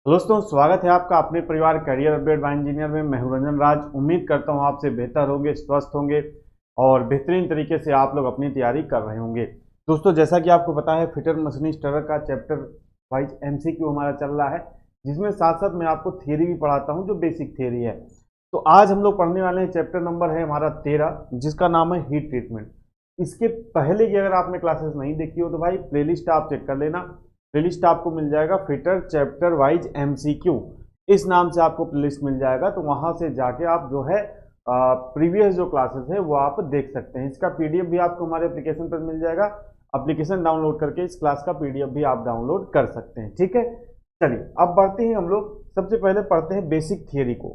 दोस्तों, स्वागत है आपका अपने परिवार करियर अपडेट बाय इंजीनियर में। मैं हूं रंजन राज। उम्मीद करता हूं आपसे बेहतर होंगे, स्वस्थ होंगे और बेहतरीन तरीके से आप लोग अपनी तैयारी कर रहे होंगे। दोस्तों, जैसा कि आपको पता है, फिटर मशीनिस्ट का चैप्टर वाइज एमसीक्यू हमारा चल रहा है, जिसमें साथ साथ मैं आपको थियरी भी पढ़ाता हूँ, जो बेसिक थियरी है। तो आज हम लोग पढ़ने वाले हैं, चैप्टर नंबर है हमारा 13, जिसका नाम है हीट ट्रीटमेंट। इसके पहले की अगर आपने क्लासेस नहीं देखी हो तो भाई प्लेलिस्ट आप चेक कर लेना। प्लेलिस्ट आपको मिल जाएगा फिटर चैप्टर वाइज एमसीक्यू, इस नाम से आपको प्लेलिस्ट मिल जाएगा। तो वहां से जाके आप जो है प्रीवियस जो क्लासेस है वो आप देख सकते हैं। इसका पीडीएफ भी आपको हमारे एप्लीकेशन पर मिल जाएगा। एप्लीकेशन डाउनलोड करके इस क्लास का पीडीएफ भी आप डाउनलोड कर सकते हैं। ठीक है, चलिए अब बढ़ते हैं। हम लोग सबसे पहले पढ़ते हैं बेसिक थियरी को।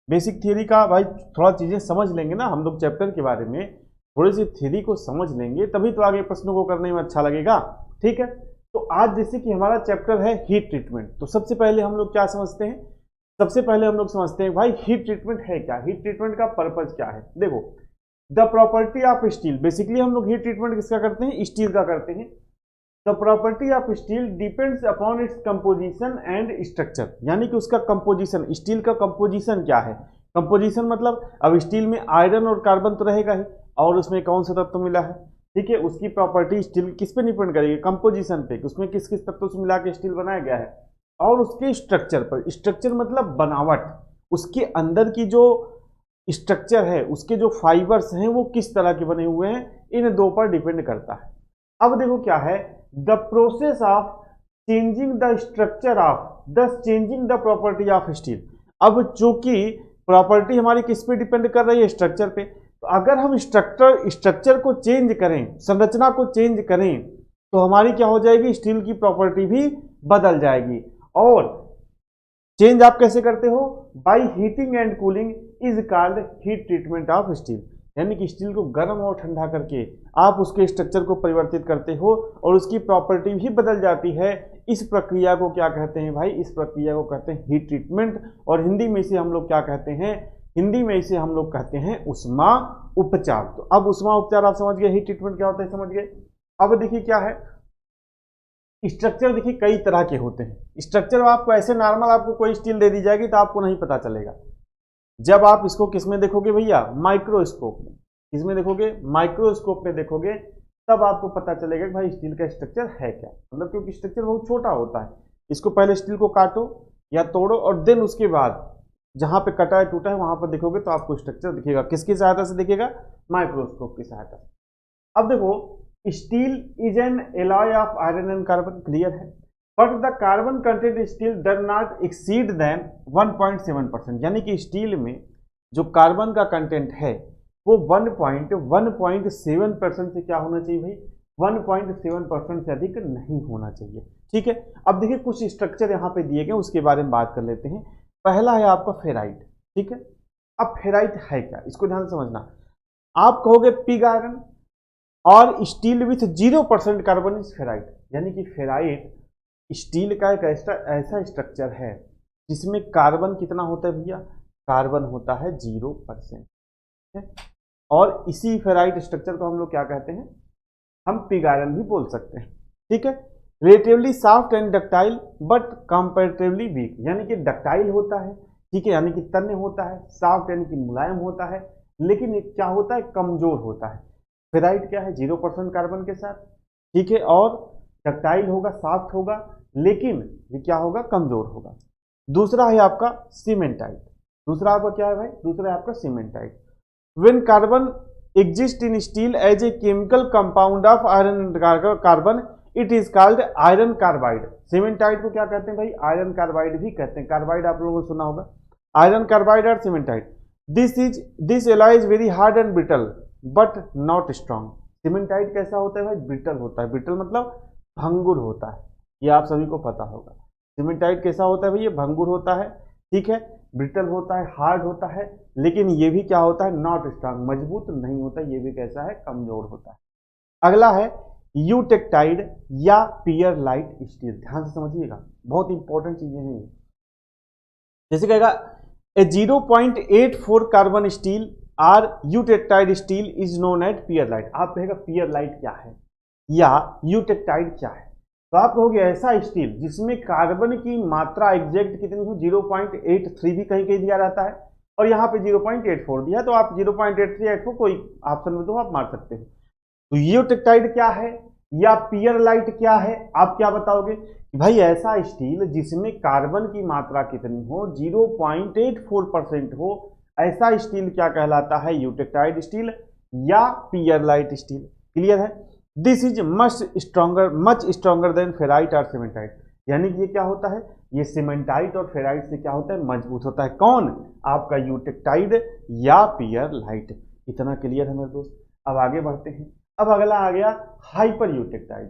बेसिक थियरी का भाई थोड़ा चीजें समझ लेंगे ना हम लोग चैप्टर के बारे में, थोड़ी सी थियरी को समझ लेंगे तभी तो आगे प्रश्नों को करने में अच्छा लगेगा। ठीक है, तो आज जैसे कि हमारा चैप्टर है हीट ट्रीटमेंट, तो सबसे पहले हम लोग क्या समझते हैं? सबसे पहले हम लोग समझते हैं भाई हीट ट्रीटमेंट है क्या, हीट ट्रीटमेंट का पर्पज क्या है। देखो, the property of steel, basically हम लोग हीट ट्रीटमेंट किसका करते हैं? स्टील का करते हैं। The property of steel depends upon its composition and structure, यानी कि उसका कंपोजिशन, स्टील का कंपोजिशन क्या है। कंपोजिशन मतलब अब स्टील में आयरन और कार्बन तो रहेगा ही, और उसमें कौन सा तत्व मिला है। ठीक है, उसकी प्रॉपर्टी स्टील किस पे डिपेंड करेगी? कंपोजिशन पे, उसमें किस किस तत्वों से मिला के स्टील बनाया गया है, और उसके स्ट्रक्चर पर। स्ट्रक्चर मतलब बनावट, उसके अंदर की जो स्ट्रक्चर है, उसके जो फाइबर्स हैं वो किस तरह के बने हुए हैं, इन दो पर डिपेंड करता है। अब देखो क्या है, the process of changing the structure of this changing the property of steel. अब चूंकि प्रॉपर्टी हमारी किस पे डिपेंड कर रही है? स्ट्रक्चर पे। तो अगर हम स्ट्रक्चर को चेंज करें, संरचना को चेंज करें, तो हमारी क्या हो जाएगी? स्टील की प्रॉपर्टी भी बदल जाएगी। और चेंज आप कैसे करते हो? By heating and cooling is called heat treatment of steel, यानी कि स्टील को गर्म और ठंडा करके आप उसके स्ट्रक्चर को परिवर्तित करते हो और उसकी प्रॉपर्टी भी बदल जाती है। इस प्रक्रिया को क्या कहते हैं भाई? इस प्रक्रिया को कहते हैं हीट ट्रीटमेंट, और हिंदी में इसे हम लोग क्या कहते हैं? हिंदी में इसे हम लोग कहते हैं उष्मा उपचार। तो अब उष्मा उपचार आप समझ गए, हीट ट्रीटमेंट क्या होता है समझ गए। अब देखिए क्या है, स्ट्रक्चर देखिए कई तरह के होते हैं। स्ट्रक्चर आपको ऐसे नॉर्मल आपको कोई स्टील दे दी जाएगी तो आपको नहीं पता चलेगा। जब आप इसको किस में देखोगे भैया? माइक्रोस्कोप में। किसमें देखोगे? माइक्रोस्कोप में देखोगे, तब आपको पता चलेगा कि भाई स्टील का स्ट्रक्चर है क्या। मतलब क्योंकि स्ट्रक्चर बहुत छोटा होता है। इसको पहले स्टील को काटो या तोड़ो, और देन उसके बाद जहां पे कटा है टूटा है वहां पर देखोगे तो आपको स्ट्रक्चर दिखेगा। किसकी सहायता से दिखेगा? माइक्रोस्कोप की सहायता से। अब देखो, steel is an alloy of iron and carbon, clear है, but the carbon content steel does not exceed than 1.7%, यानी कि स्टील में जो कार्बन का कंटेंट है वो 1.7% से क्या होना चाहिए भाई? 1.7% से अधिक नहीं होना चाहिए। ठीक है, अब देखिए कुछ स्ट्रक्चर यहाँ पे दिए गए, उसके बारे में बात कर लेते हैं। पहला है आपका फेराइट। ठीक है, अब फेराइट है क्या, इसको ध्यान से समझना। आप कहोगे पिग आयरन और steel with 0% carbon is ferrite, यानी कि फेराइट स्टील का एक ऐसा स्ट्रक्चर है जिसमें कार्बन कितना होता है भैया? कार्बन होता है 0%। और इसी फेराइट स्ट्रक्चर को हम लोग क्या कहते हैं? हम पिग आयरन भी बोल सकते हैं। ठीक है, relatively soft and ductile but comparatively weak, यानी कि डक्टाइल होता है, ठीक है, यानी कि तन्य होता है, सॉफ्ट यानी कि मुलायम होता है, लेकिन क्या होता है? कमजोर होता है। फेराइट क्या है? 0% कार्बन के साथ, ठीक है, और डक्टाइल होगा, सॉफ्ट होगा, लेकिन ये क्या होगा? कमजोर होगा। दूसरा है आपका सीमेंटाइट। दूसरा आपका क्या है भाई? दूसरा है आपका cementite. When carbon exist in steel as a chemical compound of iron and carbon, it is called iron carbide. Cementite को क्या कहते हैं भाई? आयरन कार्बाइड भी कहते हैं। कार्बाइड आप लोगों ने सुना होगा, आयरन कार्बाइड और cementite. This alloy is very hard and brittle but not strong. Cementite कैसा होता है भाई? ब्रिटल होता है। ब्रिटल मतलब भंगुर होता है, ये आप सभी को पता होगा। सीमेंटाइट कैसा होता है भाई? ये भंगुर होता है, ठीक है, ब्रिटल होता है, हार्ड होता है, लेकिन ये भी क्या होता है? नॉट स्ट्रॉन्ग, मजबूत नहीं होता, ये भी कैसा है? कमजोर होता है। अगला है यूटेक्टाइड या पियर लाइट स्टील। ध्यान से समझिएगा, बहुत इंपॉर्टेंट चीजें हैं ये। जैसे कहेगा a 0.84 carbon steel are eutectoid steel is known at pearlite. आप कहेगा पियर लाइट क्या है या यूटेक्टाइड क्या है? तो आप कहोगे ऐसा स्टील जिसमें कार्बन की मात्रा एग्जैक्ट कितनी हो, 0.83 भी कहीं कहीं दिया रहता है और यहाँ पे 0.84 दिया है, तो आप 0.8384 कोई ऑप्शन में तो आप मार सकते हो। तो यूटेक्टाइड क्या है या पियरलाइट क्या है, आप क्या बताओगे कि भाई ऐसा स्टील जिसमें कार्बन की मात्रा कितनी हो, 0.84% हो, ऐसा स्टील क्या कहलाता है, यूटेक्टाइड स्टील या पियरलाइट स्टील। क्लियर है। This is much stronger than ferrite और सीमेंटाइट, यानी कि ये क्या होता है, ये सीमेंटाइट और फेराइट से क्या होता है, मजबूत होता है। कौन, आपका यूटेक्टाइड या पियरलाइट। इतना क्लियर है मेरे दोस्त। अब आगे बढ़ते हैं। अब अगला आ गया हाइपर यूटेक्टाइड।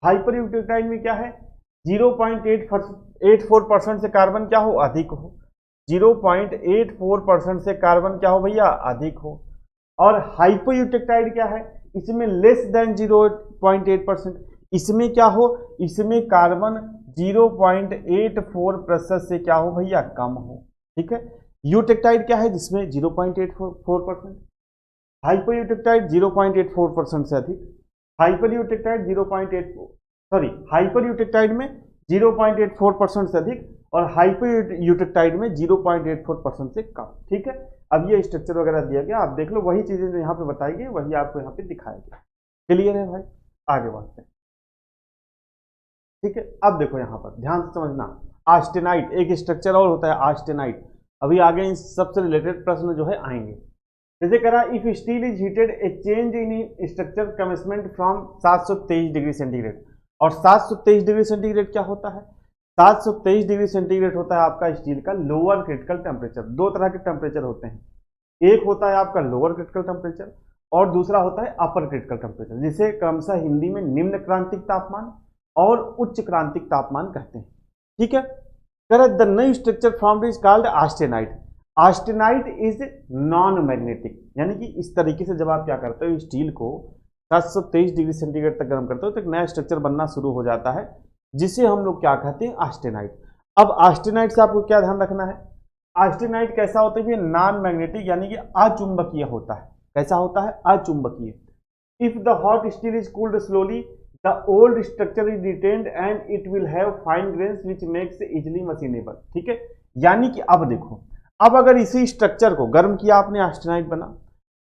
हाइपर यूटेक्टाइड में क्या है, 0.84% से कार्बन क्या हो, अधिक हो। 0.84% से कार्बन क्या हो भैया, अधिक हो। और हाइपर यूटेक्टाइड क्या है, इसमें लेस देन 0.8%। इसमें क्या हो, इसमें कार्बन 0.84% से क्या हो भैया, कम हो। ठीक है। यूटेक्टाइड क्या है, जिसमें 0.84%। हाइपर यूटेक्टाइड 0.84% से अधिक। Hyper eutectoid 0.84 sorry hyper eutectoid में 0.84% से अधिक और हाइपर यूटेक्टाइड में 0.84% से कम। ठीक है। अब ये स्ट्रक्चर वगैरह दिया गया, आप देख लो, वही चीजें जो यहाँ पे बताई गई वही आपको यहाँ पे दिखाया गया। क्लियर है भाई, आगे बढ़ते हैं। ठीक है। अब देखो यहाँ पर ध्यान से समझना, आस्टेनाइट एक स्ट्रक्चर और होता है आस्टेनाइट। अभी आगे इन सबसे रिलेटेड प्रश्न जो है आएंगे। जैसे कह रहा if steel is heated A change in structure commitment from 723 degree centigrade. और 723 डिग्री सेंटीग्रेड क्या होता है, 723 डिग्री सेंटीग्रेड होता है आपका स्टील का लोअर क्रिटिकल टेम्परेचर। दो तरह के टेम्परेचर होते हैं, एक होता है आपका लोअर क्रिटिकल टेम्परेचर और दूसरा होता है अपर क्रिटिकल टेम्परेचर, जिसे क्रमशः हिंदी में निम्न क्रांतिक तापमान और उच्च क्रांतिक तापमान कहते हैं। ठीक है। The new structure formed is called austenite. Austenite is non magnetic, यानी कि इस तरीके से जब आप क्या करते हो, स्टील को 723 डिग्री सेंटीग्रेड तक गर्म करते हो तो एक नया स्ट्रक्चर बनना शुरू हो जाता है, जिसे हम लोग क्या कहते हैं, आस्टेनाइट। अब आस्टेनाइट से आपको क्या ध्यान रखना है, आस्टेनाइट कैसा होता है, नॉन मैग्नेटिक यानी कि अचुंबकीय होता है। कैसा होता है, अचुंबकीय। If the hot steel is cooled slowly the old structure is retained and it will have fine grains which makes easily machinable. ठीक है। यानी कि अब देखो, अब अगर इसी स्ट्रक्चर को गर्म किया आपने, आस्टेनाइट बना।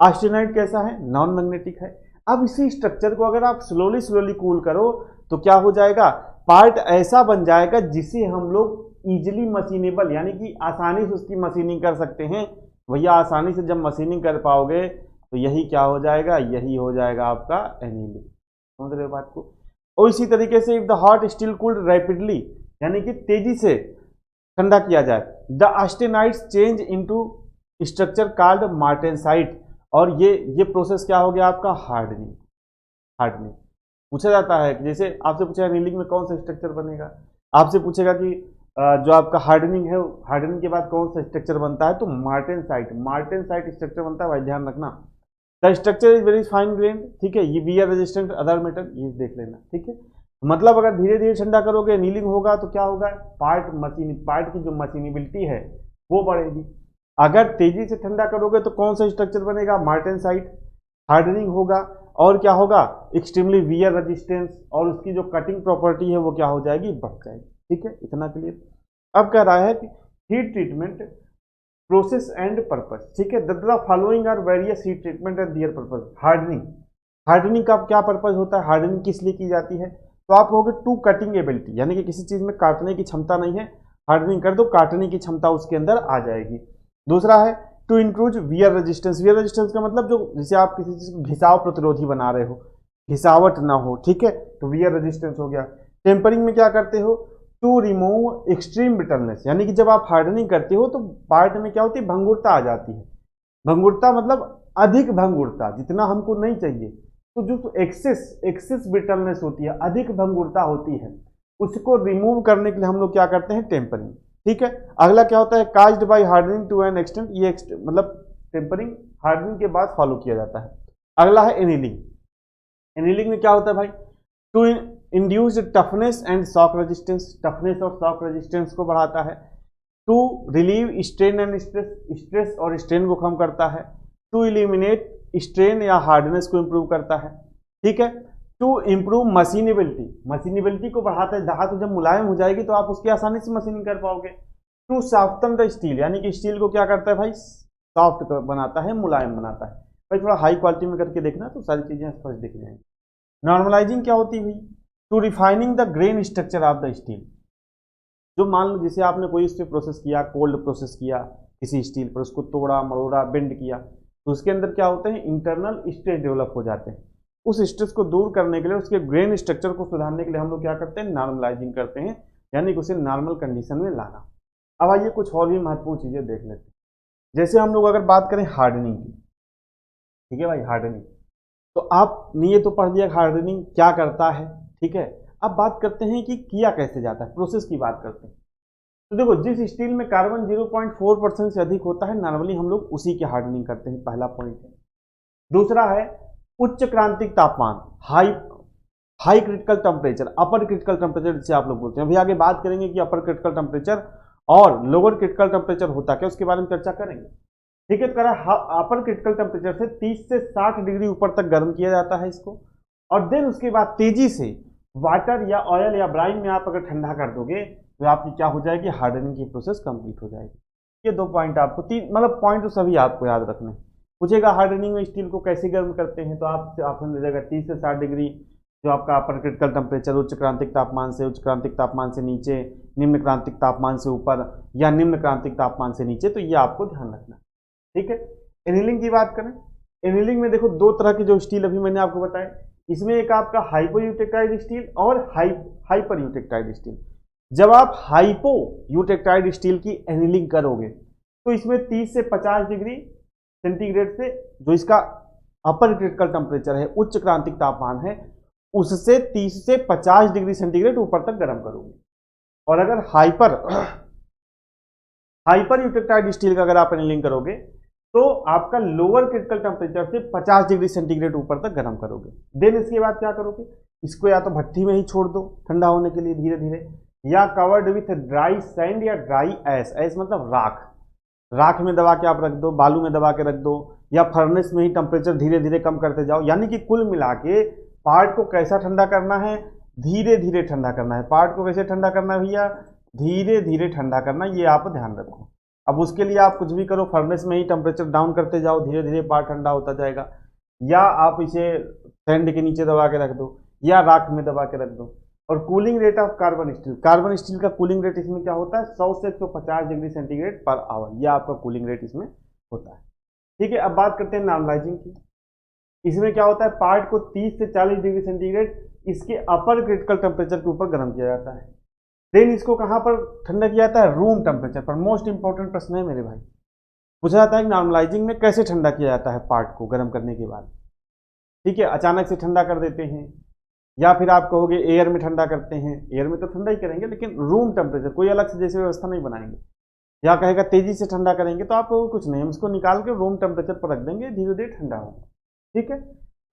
आस्टेनाइट कैसा है, नॉन मैग्नेटिक है। अब इसी स्ट्रक्चर को अगर आप स्लोली स्लोली कूल करो तो क्या हो जाएगा, पार्ट ऐसा बन जाएगा जिसे हम लोग इजिली मशीनेबल यानी कि आसानी से उसकी मशीनिंग कर सकते हैं। भैया आसानी से जब मशीनिंग कर पाओगे तो यही क्या हो जाएगा, यही हो जाएगा आपका एनीलिंग। समझ रहे हो बात को। और इसी तरीके से if the hot steel cooled rapidly यानी कि तेजी से ठंडा किया जाए, the austenites change into structure called martensite. और ये प्रोसेस क्या हो गया आपका, हार्डनिंग। हार्डनिंग पूछा जाता है कि जैसे आपसे पूछा एनीलिंग में कौन सा स्ट्रक्चर बनेगा, आपसे पूछेगा कि जो आपका हार्डनिंग है, हार्डनिंग के बाद कौन सा स्ट्रक्चर बनता है, तो मार्टेनसाइट। मार्टेनसाइट स्ट्रक्चर बनता है भाई, ध्यान रखना। The structure is very fine grain. ठीक है। ये वियर रेजिस्टेंट अदर मेटल, ये देख लेना। ठीक है। मतलब अगर धीरे धीरे ठंडा करोगे, एनीलिंग होगा तो क्या होगा, पार्ट की जो मशीनिबिलिटी है वो बढ़ेगी। अगर तेजी से ठंडा करोगे तो कौन सा स्ट्रक्चर बनेगा, मार्टेनसाइट। हार्डनिंग होगा और क्या होगा, एक्सट्रीमली वियर रेजिस्टेंस, और उसकी जो कटिंग प्रॉपर्टी है वो क्या हो जाएगी, बढ़ जाएगी। ठीक है। इतना क्लियर। अब कह रहा है कि heat treatment process and purpose. ठीक है। The following are various heat treatment and their purpose. Hardening, hardening का क्या पर्पस होता है, हार्डनिंग किस लिए की जाती है, तो आप कहोगे टू कटिंग एबिलिटी, यानी कि किसी चीज में काटने की क्षमता नहीं है, हार्डनिंग कर दो, काटने की क्षमता उसके अंदर आ जाएगी। दूसरा है to include wear resistance. Wear resistance का मतलब जो जैसे आप किसी चीज को घिसाव प्रतिरोधी बना रहे हो, घिसावट ना हो। ठीक है। तो वियर रेजिस्टेंस हो गया। टेम्परिंग में क्या करते हो, टू रिमूव एक्सट्रीम ब्रिटलनेस, यानी कि जब आप हार्डनिंग करते हो तो पार्ट में क्या होती है, भंगुरता आ जाती है। भंगुरता मतलब अधिक भंगुरता, जितना हमको नहीं चाहिए। तो जो एक्सेस ब्रिटलनेस होती है, अधिक भंगुरता होती है, उसको रिमूव करने के लिए हम लोग क्या करते हैं, टेम्परिंग। ठीक है। अगला क्या होता है, caused by hardening to an extent. ये मतलब टेम्परिंग हार्डनिंग के बाद फॉलो किया जाता है। अगला है एनीलिंग। एनीलिंग में क्या होता है भाई, to induce toughness and shock resistance. Toughness और शॉक रेजिस्टेंस को बढ़ाता है। To relieve strain and stress, stress और स्ट्रेन को कम करता है। टू इलिमिनेट स्ट्रेन या हार्डनेस को इंप्रूव करता है। ठीक है। टू इम्प्रूव मशीनेबिलिटी, मशीनेबिलिटी को बढ़ाता है, धातु जब मुलायम हो जाएगी तो आप उसकी आसानी से मशीनिंग कर पाओगे। टू सॉफ्टन द स्टील, यानी कि स्टील को क्या करता है भाई, सॉफ्ट बनाता है, मुलायम बनाता है। भाई थोड़ा हाई क्वालिटी में करके देखना तो सारी चीजें स्पष्ट दिख जाएंगी। नॉर्मलाइजिंग क्या होती है, to refining the grain structure of the steel, जो मान लो जैसे आपने कोई इस पर प्रोसेस किया, कोल्ड प्रोसेस किया किसी स्टील पर, उसको तोड़ा मरोड़ा बेंड किया, तो उसके अंदर क्या होते हैं, इंटरनल स्ट्रेस डेवलप हो जाते हैं। उस स्ट्रेस को दूर करने के लिए, उसके ग्रेन स्ट्रक्चर को सुधारने के लिए हम लोग क्या करते हैं, नॉर्मलाइजिंग करते हैं, यानी कि उसे नॉर्मल कंडीशन में लाना। अब आइए कुछ और भी महत्वपूर्ण चीजें देख लेते हैं। जैसे हम लोग अगर बात करें हार्डनिंग की, ठीक है भाई, हार्डनिंग तो आपने ये तो पढ़ लिया हार्डनिंग क्या करता है, ठीक है। अब बात करते हैं कि किया कैसे जाता है, प्रोसेस की बात करते हैं। तो देखो, जिस स्टील में कार्बन 0.4% से अधिक होता है, नॉर्मली हम लोग उसी की हार्डनिंग करते हैं, पहला पॉइंट है। दूसरा है उच्च क्रांतिक तापमान, हाई क्रिटिकल टेम्परेचर, अपर क्रिटिकल टेम्परेचर जिसे आप लोग बोलते हैं। अभी आगे बात करेंगे कि अपर क्रिटिकल टेम्परेचर और लोअर क्रिटिकल टेम्परेचर होता क्या, उसके बारे में चर्चा करेंगे, ठीक है। तो कह रहा अपर क्रिटिकल टेम्परेचर से 30 से 60 डिग्री ऊपर तक गर्म किया जाता है इसको, और देन उसके बाद तेजी से वाटर या ऑयल या ब्राइन में आप अगर ठंडा कर दोगे तो आपकी क्या हो जाएगी, हार्डनिंग की प्रोसेस कंप्लीट हो जाएगी। ये दो पॉइंट आपको, तीन मतलब पॉइंट तो सभी आपको याद रखने। पूछेगा हार्डनिंग में स्टील को कैसे गर्म करते हैं, तो आप ऑप्शन दे देगा 30 से 60 डिग्री, जो आपका अपर क्रिटिकल टेम्परेचर, उच्च क्रांतिक तापमान से, उच्च क्रांतिक तापमान से नीचे, निम्न क्रांतिक तापमान से ऊपर या निम्न क्रांतिक तापमान से नीचे, तो ये आपको ध्यान रखना, ठीक है। एनीलिंग की बात करें, एनीलिंग में देखो दो तरह की जो स्टील अभी मैंने आपको बताया, इसमें एक आपका हाइपोयूटेक्टाइड स्टील और हाइपरयूटेक्टाइड स्टील। जब आप हाइपोयूटेक्टाइड स्टील की एनीलिंग करोगे तो इसमें 30 से 50 डिग्री सेंटीग्रेड से, जो इसका अपर क्रिटिकल टेम्परेचर है, उच्च क्रांतिक तापमान है, उससे 30 से 50 डिग्री सेंटीग्रेड ऊपर तक गर्म करोगे। और अगर हाइपरयूटेक्टाइड स्टील का अगर आप एनीलिंग करोगे तो आपका लोअर क्रिटिकल टेम्परेचर से 50 डिग्री सेंटीग्रेड ऊपर तक गर्म करोगे। देन इसके बाद क्या करोगे, इसको या तो भट्टी में ही छोड़ दो ठंडा होने के लिए धीरे धीरे, या कवर्ड विथ ड्राई सैंड या ड्राई ऐश, ऐश मतलब राख, राख में दबा के आप रख दो, बालू में दबा के रख दो, या फर्नेस में ही टेम्परेचर धीरे धीरे कम करते जाओ। यानी कि कुल मिला के पार्ट को कैसा ठंडा करना है, धीरे धीरे ठंडा करना है। पार्ट को कैसे ठंडा करना है भैया, धीरे धीरे ठंडा करना, ये आप ध्यान रखो। अब उसके लिए आप कुछ भी करो, फर्नेस में ही टेम्परेचर डाउन करते जाओ, धीरे धीरे पार्ट ठंडा होता जाएगा, या आप इसे सैंड के नीचे दबा के रख दो, या राख में दबा के रख दो। और cooling rate of carbon steel, carbon steel का कूलिंग रेट इसमें क्या होता है, 100 से 150 डिग्री सेंटीग्रेड पर आवर, यह आपका कूलिंग रेट इसमें होता है, ठीक है। अब बात करते हैं नॉर्मलाइजिंग की। इसमें क्या होता है, पार्ट को 30 से 40 डिग्री सेंटीग्रेड इसके अपर क्रिटिकल टेम्परेचर के ऊपर गर्म किया जाता है। देन इसको कहां पर ठंडा किया जाता है, रूम टेम्परेचर पर। मोस्ट इंपॉर्टेंट प्रश्न है मेरे भाई, पूछा जाता है कि नॉर्मलाइजिंग में कैसे ठंडा किया जाता है पार्ट को गर्म करने के बाद, ठीक है। अचानक से ठंडा कर देते हैं, या फिर आप कहोगे एयर में ठंडा करते हैं, एयर में तो ठंडा ही करेंगे लेकिन रूम टेम्परेचर, कोई अलग से जैसे व्यवस्था नहीं बनाएंगे। या कहेगा तेजी से ठंडा करेंगे, तो आप कुछ नहीं, हम इसको निकाल के रूम टेम्परेचर पर रख देंगे, धीरे धीरे ठंडा होगा, ठीक है।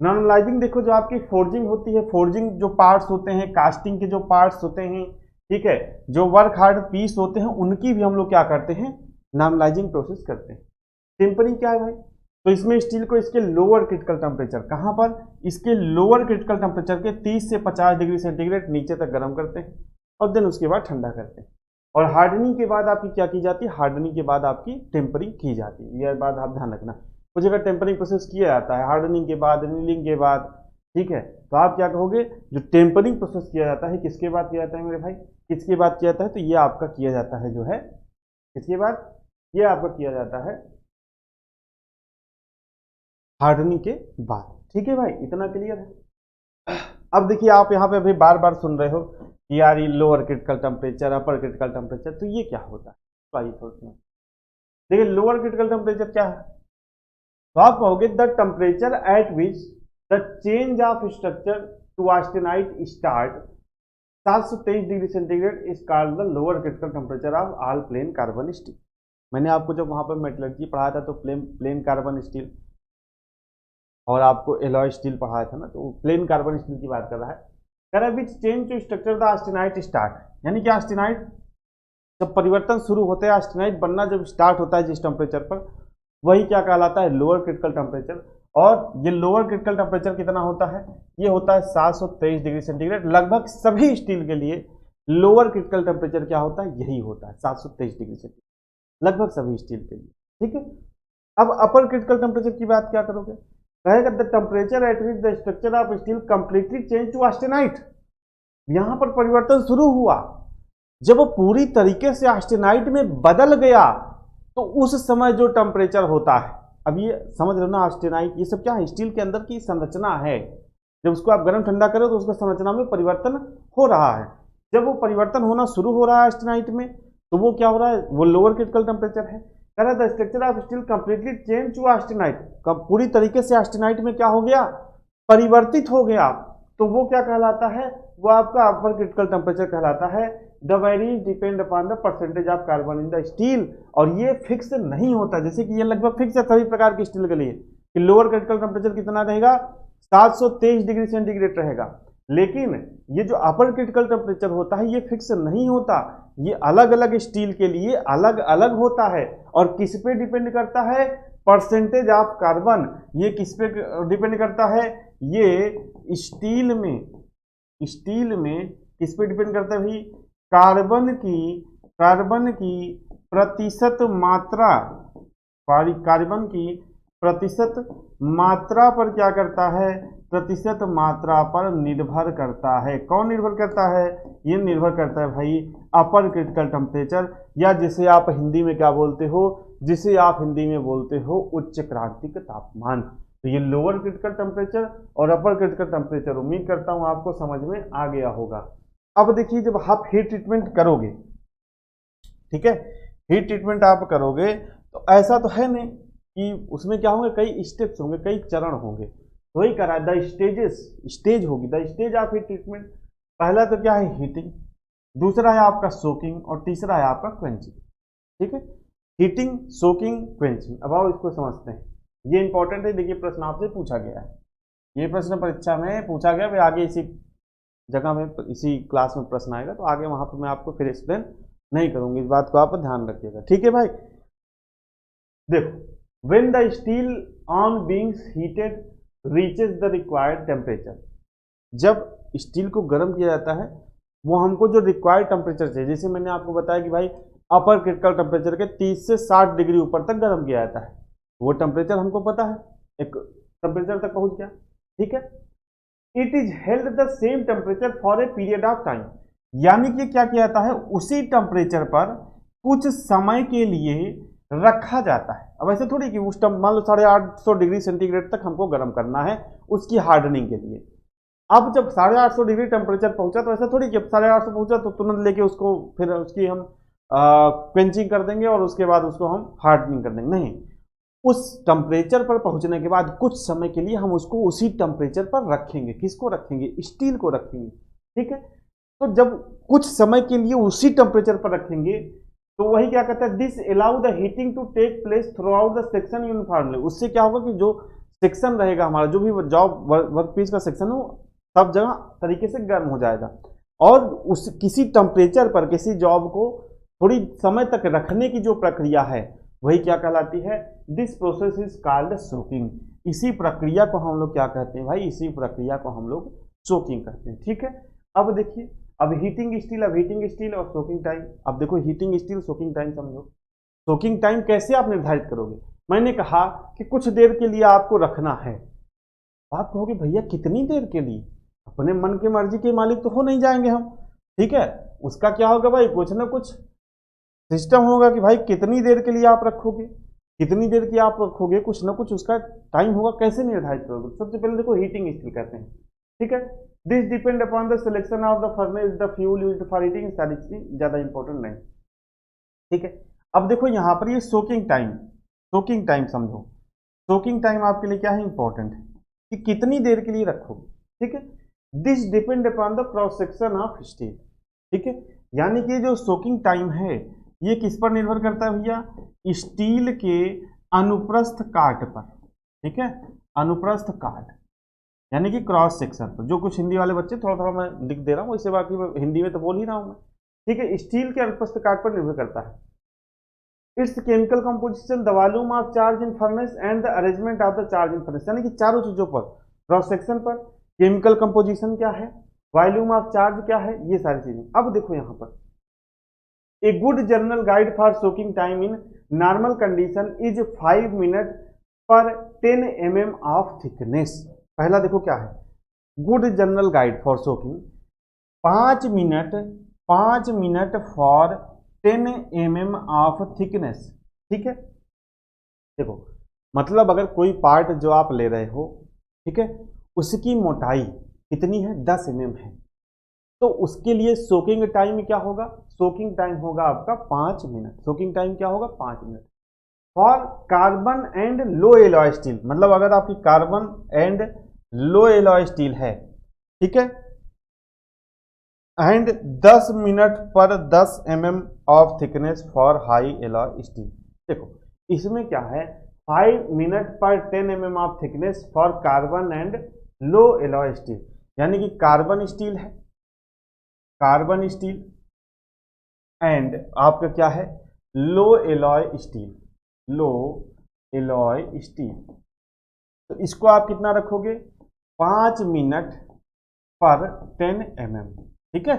नॉर्मलाइजिंग देखो, जो आपकी फोर्जिंग होती है, फोर्जिंग जो पार्ट्स होते हैं, कास्टिंग के जो पार्ट्स होते हैं, ठीक है, जो वर्क हार्ड पीस होते हैं, उनकी भी हम लोग क्या करते हैं, नॉर्मलाइजिंग प्रोसेस करते हैं। टेम्परिंग क्या है भाई, तो इसमें स्टील को इसके लोअर क्रिटिकल टेम्परेचर, कहां पर, इसके लोअर क्रिटिकल टेम्परेचर के 30 से 50 डिग्री सेंटीग्रेड नीचे तक गर्म करते हैं, और देन उसके बाद ठंडा करते हैं। और हार्डनिंग के बाद आपकी क्या की जाती है, हार्डनिंग के बाद आपकी टेम्परिंग की जाती है। यह बात आप ध्यान रखना, कुछ अगर टेम्परिंग प्रोसेस किया जाता है हार्डनिंग के बाद, एनीलिंग के बाद, ठीक है, तो आप क्या कहोगे, जो टेम्परिंग प्रोसेस किया जाता है किसके बाद किया जाता है मेरे भाई, किसके बाद किया जाता है, तो ये आपका किया जाता है जो है किसके बाद, ये आपका किया जाता है हार्डनिंग के बाद, ठीक है भाई, इतना क्लियर है। अब देखिए, आप यहाँ पे अभी बार बार सुन रहे हो कि यार ये लोअर क्रिटिकल टेम्परेचर, अपर क्रिटिकल टेम्परेचर, तो ये क्या होता है, तो आइए थोड़ा सा देखिए, लोअर क्रिटिकल टेम्परेचर क्या है, तो आप कहोगे the temperature at which the change of structure to austenite start 723 degree centigrade is called the lower critical temperature of all plain carbon steel. मैंने आपको जब वहां पर मेटलर्जी पढ़ाया था तो प्लेन कार्बन स्टील और आपको एलॉय स्टील पढ़ाया था ना, तो प्लेन कार्बन स्टील की बात कर रहा है। कह रहा है which change to structure the austenite start, यानी कि ऑस्टेनाइट जब परिवर्तन शुरू होते हैं, ऑस्टेनाइट बनना जब स्टार्ट होता है जिस टेम्परेचर पर, वही क्या कहलाता है, लोअर क्रिटिकल टेम्परेचर। और ये लोअर क्रिटिकल टेम्परेचर कितना होता है, ये होता है 723 डिग्री सेंटीग्रेड। लगभग सभी स्टील के लिए लोअर क्रिटिकल टेम्परेचर क्या होता है, यही होता है 723 डिग्री सेंटीग्रेड, लगभग सभी स्टील के लिए। ठीक है, अब अपर क्रिटिकल टेम्परेचर की बात क्या करोगे, कहेगा the temperature at which the structure of steel completely change to austenite. यहां पर परिवर्तन शुरू हुआ जब वो पूरी तरीके से ऑस्टेनाइट में बदल गया, तो उस समय जो टेम्परेचर होता है, अब ये समझ लो ना, ऑस्टेनाइट ये सब क्या है, स्टील के अंदर की संरचना है। जब उसको आप गर्म ठंडा करो तो उसका संरचना में परिवर्तन हो रहा है। जब वो परिवर्तन होना शुरू हो रहा है ऑस्टेनाइट में, तो वो क्या हो रहा है, वो लोअर क्रिटिकल टेम्परेचर है। कह रहा है the structure of steel completely change to austenite, पूरी तरीके से ऑस्टेनाइट में क्या हो गया, परिवर्तित हो गया, तो वो क्या कहलाता है, वो आपका अपर क्रिटिकल टेम्परेचर कहलाता है। The varies depend upon the percentage of carbon in the steel, और ये फिक्स नहीं होता, जैसे कि ये लगभग फिक्स है सभी प्रकार के स्टील के लिए कि लोअर क्रिटिकल टेम्परेचर कितना रहेगा, 723 डिग्री सेंटीग्रेड रहेगा। लेकिन ये जो अपर क्रिटिकल टेम्परेचर होता है ये फिक्स नहीं होता, ये अलग अलग स्टील के लिए अलग अलग होता है। और किस पे डिपेंड करता है, परसेंटेज ऑफ कार्बन। ये किस पे डिपेंड करता है, ये स्टील में किस पे डिपेंड करता है भाई, कार्बन की प्रतिशत मात्रा, कार्बन की प्रतिशत मात्रा पर क्या करता है, प्रतिशत मात्रा पर निर्भर करता है। कौन निर्भर करता है, ये निर्भर करता है भाई अपर क्रिटिकल टेम्परेचर, या जिसे आप हिंदी में क्या बोलते हो, उच्च क्रांतिक तापमान। तो ये लोअर क्रिटिकल टेम्परेचर और अपर क्रिटिकल टेम्परेचर, उम्मीद करता हूं आपको समझ में आ गया होगा। अब देखिए जब आप हीट ट्रीटमेंट करोगे, ठीक है, हीट ट्रीटमेंट आप करोगे तो ऐसा तो है नहीं कि उसमें क्या होंगे, कई स्टेप्स होंगे, कई चरण होंगे। तो वही करा द स्टेज होगी, the stage of heat treatment. पहला तो क्या है, हीटिंग, दूसरा है आपका सोकिंग, और तीसरा है आपका क्वेंचिंग। ठीक है, हीटिंग, सोकिंग, क्वेंचिंग। अब आओ इसको समझते हैं, ये इंपॉर्टेंट है। देखिए प्रश्न आपसे पूछा गया है, ये प्रश्न परीक्षा में पूछा गया, फिर आगे इसी जगह में, इसी क्लास में प्रश्न आएगा, तो आगे वहां पर मैं आपको फिर एक्सप्लेन नहीं करूंगी, इस बात को आप ध्यान रखिएगा। ठीक है भाई, देखो, when the steel on being heated reaches the required temperature, जब स्टील को गर्म किया जाता है, वो हमको जो रिक्वायर्ड टेम्परेचर चाहिए, जैसे मैंने आपको बताया कि भाई अपर क्रिटिकल टेम्परेचर के 30 से 60 डिग्री ऊपर तक गर्म किया जाता है, वो टेम्परेचर हमको पता है, एक टेम्परेचर तक पहुंच गया। ठीक है, it is held the same temperature for a period of time, यानी कि क्या किया जाता है, उसी टेम्परेचर पर कुछ समय के लिए रखा जाता है। अब ऐसे थोड़ी कि उस मान लो 850 डिग्री सेंटीग्रेड तक हमको गर्म करना है उसकी हार्डनिंग के लिए। अब जब 850 डिग्री टेम्परेचर पहुंचा, तो ऐसा थोड़ी कि 850 पहुंचा तो तुरंत लेके उसको फिर उसकी हम क्वेंचिंग कर देंगे और उसके बाद उसको हम हार्डनिंग कर देंगे, नहीं। उस टेम्परेचर पर पहुंचने के बाद कुछ समय के लिए हम उसको उसी टेम्परेचर पर रखेंगे। किसको रखेंगे, स्टील को रखेंगे। ठीक है, तो जब कुछ समय के लिए उसी टेम्परेचर पर रखेंगे, तो वही क्या कहता है, this allow the heating to take place throughout the section uniformly. उससे क्या होगा कि जो सेक्शन रहेगा हमारा, जो भी जॉब वर्क पीस का सेक्शन हो, सब जगह तरीके से गर्म हो जाएगा। और उस किसी टेम्परेचर पर किसी जॉब को थोड़ी समय तक रखने की जो प्रक्रिया है, वही क्या कहलाती है, this process is called soaking. इसी प्रक्रिया को हम लोग क्या कहते हैं भाई, इसी प्रक्रिया को हम लोग सोकिंग कहते हैं। ठीक है, अब देखिए, अब हीटिंग स्टील और सोकिंग टाइम। अब देखो हीटिंग स्टील, सोकिंग टाइम समझो। सोकिंग टाइम कैसे आप निर्धारित करोगे, मैंने कहा कि कुछ देर के लिए आपको रखना है। आप कहोगे भैया कितनी देर के लिए, अपने मन की मर्जी के मालिक तो हो नहीं जाएंगे हम। ठीक है, उसका क्या होगा भाई, कुछ ना कुछ सिस्टम होगा कि भाई कितनी देर के लिए आप रखोगे, कितनी देर की आप रखोगे, कुछ ना कुछ उसका टाइम होगा। कैसे निर्धारित करोगे, सबसे पहले देखो हीटिंग स्टील कहते हैं। ठीक है, this depend upon the selection of the furnace, the fuel used for heating, सारी चीज ज्यादा इंपॉर्टेंट नहीं। ठीक है, अब देखो यहाँ पर ये सोकिंग टाइम समझो। सोकिंग टाइम आपके लिए क्या है, इंपॉर्टेंट है कि कितनी देर के लिए रखोगे। ठीक है, this depend upon the cross section of steel. ठीक है, यानी कि जो सोकिंग टाइम है ये किस पर निर्भर करता है भैया, स्टील के अनुप्रस्थ काट पर। ठीक है, अनुप्रस्थ काट यानी कि क्रॉस सेक्शन पर। जो कुछ हिंदी वाले बच्चे, थोड़ा थोड़ा मैं लिख दे रहा हूँ, इससे बाकी मैं हिंदी में तो बोल ही रहा हूँ मैं। ठीक है, स्टील के अनुप्रस्थ काट पर निर्भर करता है। It's chemical composition, the volume of charge in furnace and the arrangement of the charge in furnace. यानी कि चारों चीजों पर, क्रॉस सेक्शन पर केमिकल कंपोजिशन क्या है, वॉल्यूम ऑफ चार्ज क्या है, ये सारी चीजें। अब देखो यहाँ पर, a good general guide for soaking time in normal condition is 5 minute पर 10 mm ऑफ थिकनेस। पहला देखो क्या है, good general guide for soaking, 5 minute, 5 minute for 10 mm of thickness. ठीक है, देखो मतलब अगर कोई पार्ट जो आप ले रहे हो, ठीक है, उसकी मोटाई कितनी है, 10 mm है, तो उसके लिए सोकिंग टाइम क्या होगा, सोकिंग टाइम होगा आपका 5 मिनट। सोकिंग टाइम क्या होगा, 5 minute. For carbon and low alloy steel, मतलब अगर आपकी carbon and low alloy steel है, ठीक है, एंड 10 मिनट पर 10 mm of thickness for high alloy steel. देखो इसमें क्या है, 5 मिनट पर 10 mm of thickness for carbon and low alloy steel, यानी कि कार्बन स्टील है, कार्बन स्टील एंड आपका क्या है, लो एलॉय स्टील, लो एलॉय स्टील। तो इसको आप कितना रखोगे, 5 मिनट पर 10 mm। ठीक है,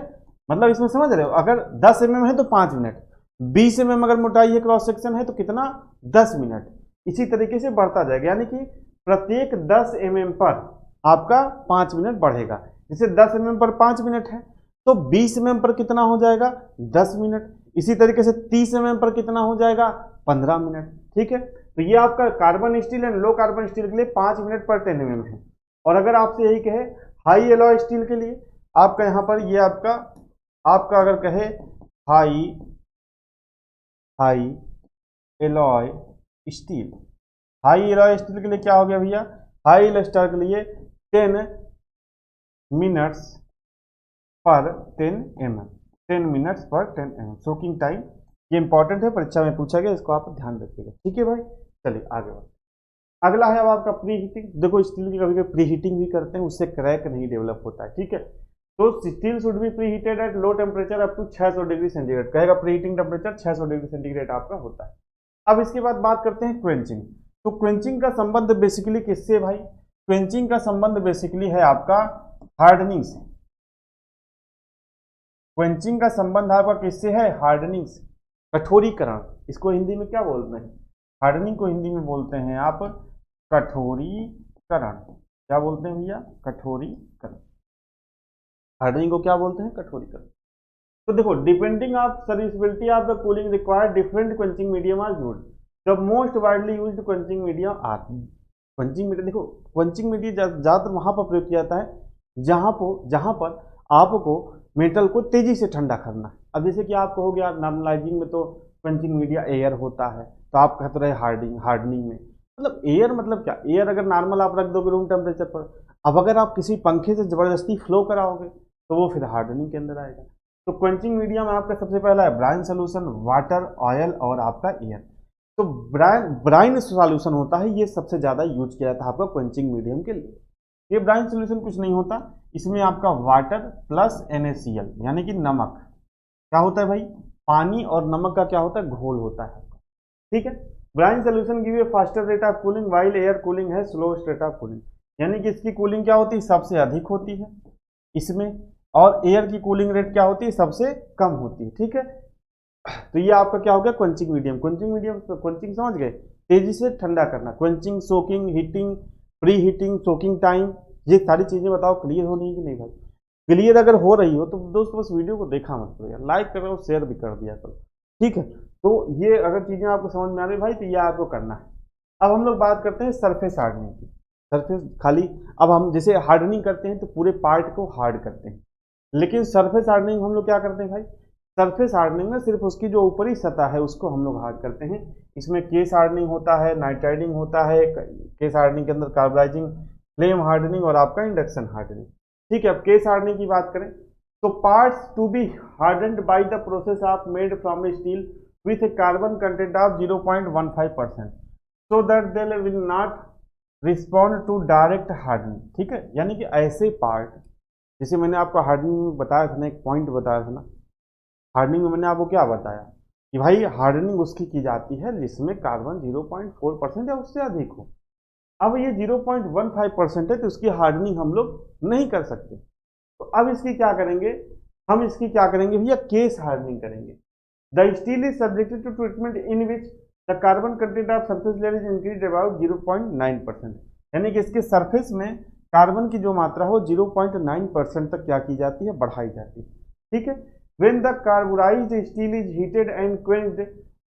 मतलब इसमें समझ रहे हो, अगर 10 mm है तो 5 मिनट, 20 mm अगर मोटाई है, क्रॉस सेक्शन है, तो कितना, 10 मिनट। इसी तरीके से बढ़ता जाएगा, यानी कि प्रत्येक 10 mm पर आपका 5 मिनट बढ़ेगा। जैसे 10 mm पर 5 मिनट है, तो 20 mm पर कितना हो जाएगा, 10 मिनट। इसी तरीके से 30 mm पर कितना हो जाएगा, 15 मिनट। ठीक है, तो ये आपका carbon steel and low carbon steel के लिए 5 मिनट पर 10 mm है। और अगर आपसे यही कहे हाई एलॉय स्टील के लिए, आपका यहाँ पर ये आपका अगर कहे high alloy steel, high alloy steel के लिए क्या हो गया भैया, हाई एलॉय स्टील के लिए 10 मिनट्स पर 10 mm, 10 मिनट्स पर 10 mm सोकिंग टाइम। ये इंपॉर्टेंट है, परीक्षा में पूछा गया, इसको आप ध्यान रखिएगा। ठीक है भाई, चलिए आगे बढ़ते। अगला है अब आपका प्री हीटिंग। देखो स्टील की कभी कभी प्री हीटिंग भी करते हैं, उससे क्रैक नहीं डेवलप होता है। ठीक है, तो steel should be preheated at low temperature up to 600 degree centigrade. कहेगा preheating temperature 600 degree centigrade आपका होता है। अब इसके बाद बात करते हैं क्वेंचिंग। तो क्वेंचिंग का संबंध बेसिकली किससे भाई, क्वेंचिंग का संबंध बेसिकली है आपका हार्डनिंग से। क्वेंचिंग का संबंध आपका किससे है, हार्डनिंग से, कठोरीकरण। इसको हिंदी में क्या बोलते हैं, हार्डनिंग को हिंदी में बोलते हैं आप कठोरीकरण। क्या बोलते हैं भैया, कठोरीकरण। हार्डनिंग को क्या बोलते हैं, कठोरीकरण। तो देखो depending of serviceability of the cooling required different quenching medium are used. The most widely used quenching medium are, quenching medium, देखो क्वेंचिंग मीडियम ज्यादातर वहां पर प्रयोग किया जाता है जहां पर आपको मेटल को तेजी से ठंडा करना है। अब जैसे कि आप कहोगे यार नॉर्मलाइजिंग में तो क्वेंचिंग मीडिया एयर होता है, तो आप कहते रहे हार्डनिंग में, मतलब एयर मतलब क्या, एयर अगर नॉर्मल आप रख दोगे रूम टेम्परेचर पर, अब अगर आप किसी पंखे से जबरदस्ती फ्लो कराओगे तो वो फिर हार्डनिंग के अंदर आएगा। तो क्वेंचिंग मीडियम आपका सबसे पहला है ब्राइन सोल्यूशन, वाटर, ऑयल और आपका एयर। तो ब्राइन सोल्यूशन होता है, ये सबसे ज्यादा यूज किया जाता है आपका क्वेंचिंग मीडियम के लिए। ये ब्राइन सोल्यूशन कुछ नहीं होता, इसमें आपका वाटर प्लस NaCl यानी कि नमक, क्या होता है भाई, पानी और नमक का क्या होता है, घोल होता है। ठीक है, brine solution give a faster rate of cooling while air cooling है स्लो रेट ऑफ कूलिंग। यानी कि इसकी कूलिंग क्या होती है, सबसे अधिक होती है इसमें, और एयर की कूलिंग रेट क्या होती है, सबसे कम होती है। ठीक है, तो ये आपका क्या हो गया, quenching medium. Quenching medium, quenching समझ गए, तेजी से ठंडा करना। Quenching, soaking, heating, pre heating, soaking time, ये सारी चीजें बताओ क्लियर हो रही है कि नहीं भाई। क्लियर अगर हो रही हो तो दोस्तों बस वीडियो को देखा मत करो यार, लाइक करो, शेयर भी कर दिया करो। ठीक है, तो ये अगर चीजें आपको समझ में आ रही भाई, तो ये आपको करना है। अब हम लोग बात करते हैं सरफेस हार्डनिंग की। सरफेस खाली, अब हम जैसे हार्डनिंग करते हैं तो पूरे पार्ट को हार्ड करते हैं, लेकिन सरफेस हार्डनिंग हम लोग क्या करते हैं भाई, सरफेस हार्डनिंग में सिर्फ उसकी जो ऊपरी सतह है उसको हम लोग हार्ड करते हैं। इसमें केस हार्डनिंग होता है, नाइट्राइडिंग होता है, केस हार्डनिंग के अंदर कार्बोनाइजिंग, फ्लेम हार्डनिंग और आपका इंडक्शन हार्डनिंग। ठीक है, अब केस हार्डनिंग की बात करें तो parts to be hardened by the process of made from steel with a carbon content of 0.15% so that they will not respond to direct hardening. ठीक है, यानी कि ऐसे पार्ट, जैसे मैंने आपको हार्डनिंग में बताया था ना, एक पॉइंट बताया था ना, हार्डनिंग में मैंने आपको क्या बताया कि भाई हार्डनिंग उसकी की जाती है जिसमें कार्बन 0.4% या उससे अधिक हो। अब ये 0.15% है तो उसकी हार्डनिंग हम लोग नहीं कर सकते। तो अब इसकी क्या करेंगे, हम इसकी क्या करेंगे भैया, केस हार्डनिंग करेंगे। The steel is subjected to treatment in which the carbon content of surface layer is increase about 0.9%, यानी कि इसके सरफेस में कार्बन की जो मात्रा हो 0.9% तक क्या की जाती है, बढ़ाई जाती है। ठीक है। when the carburized steel is heated and quenched,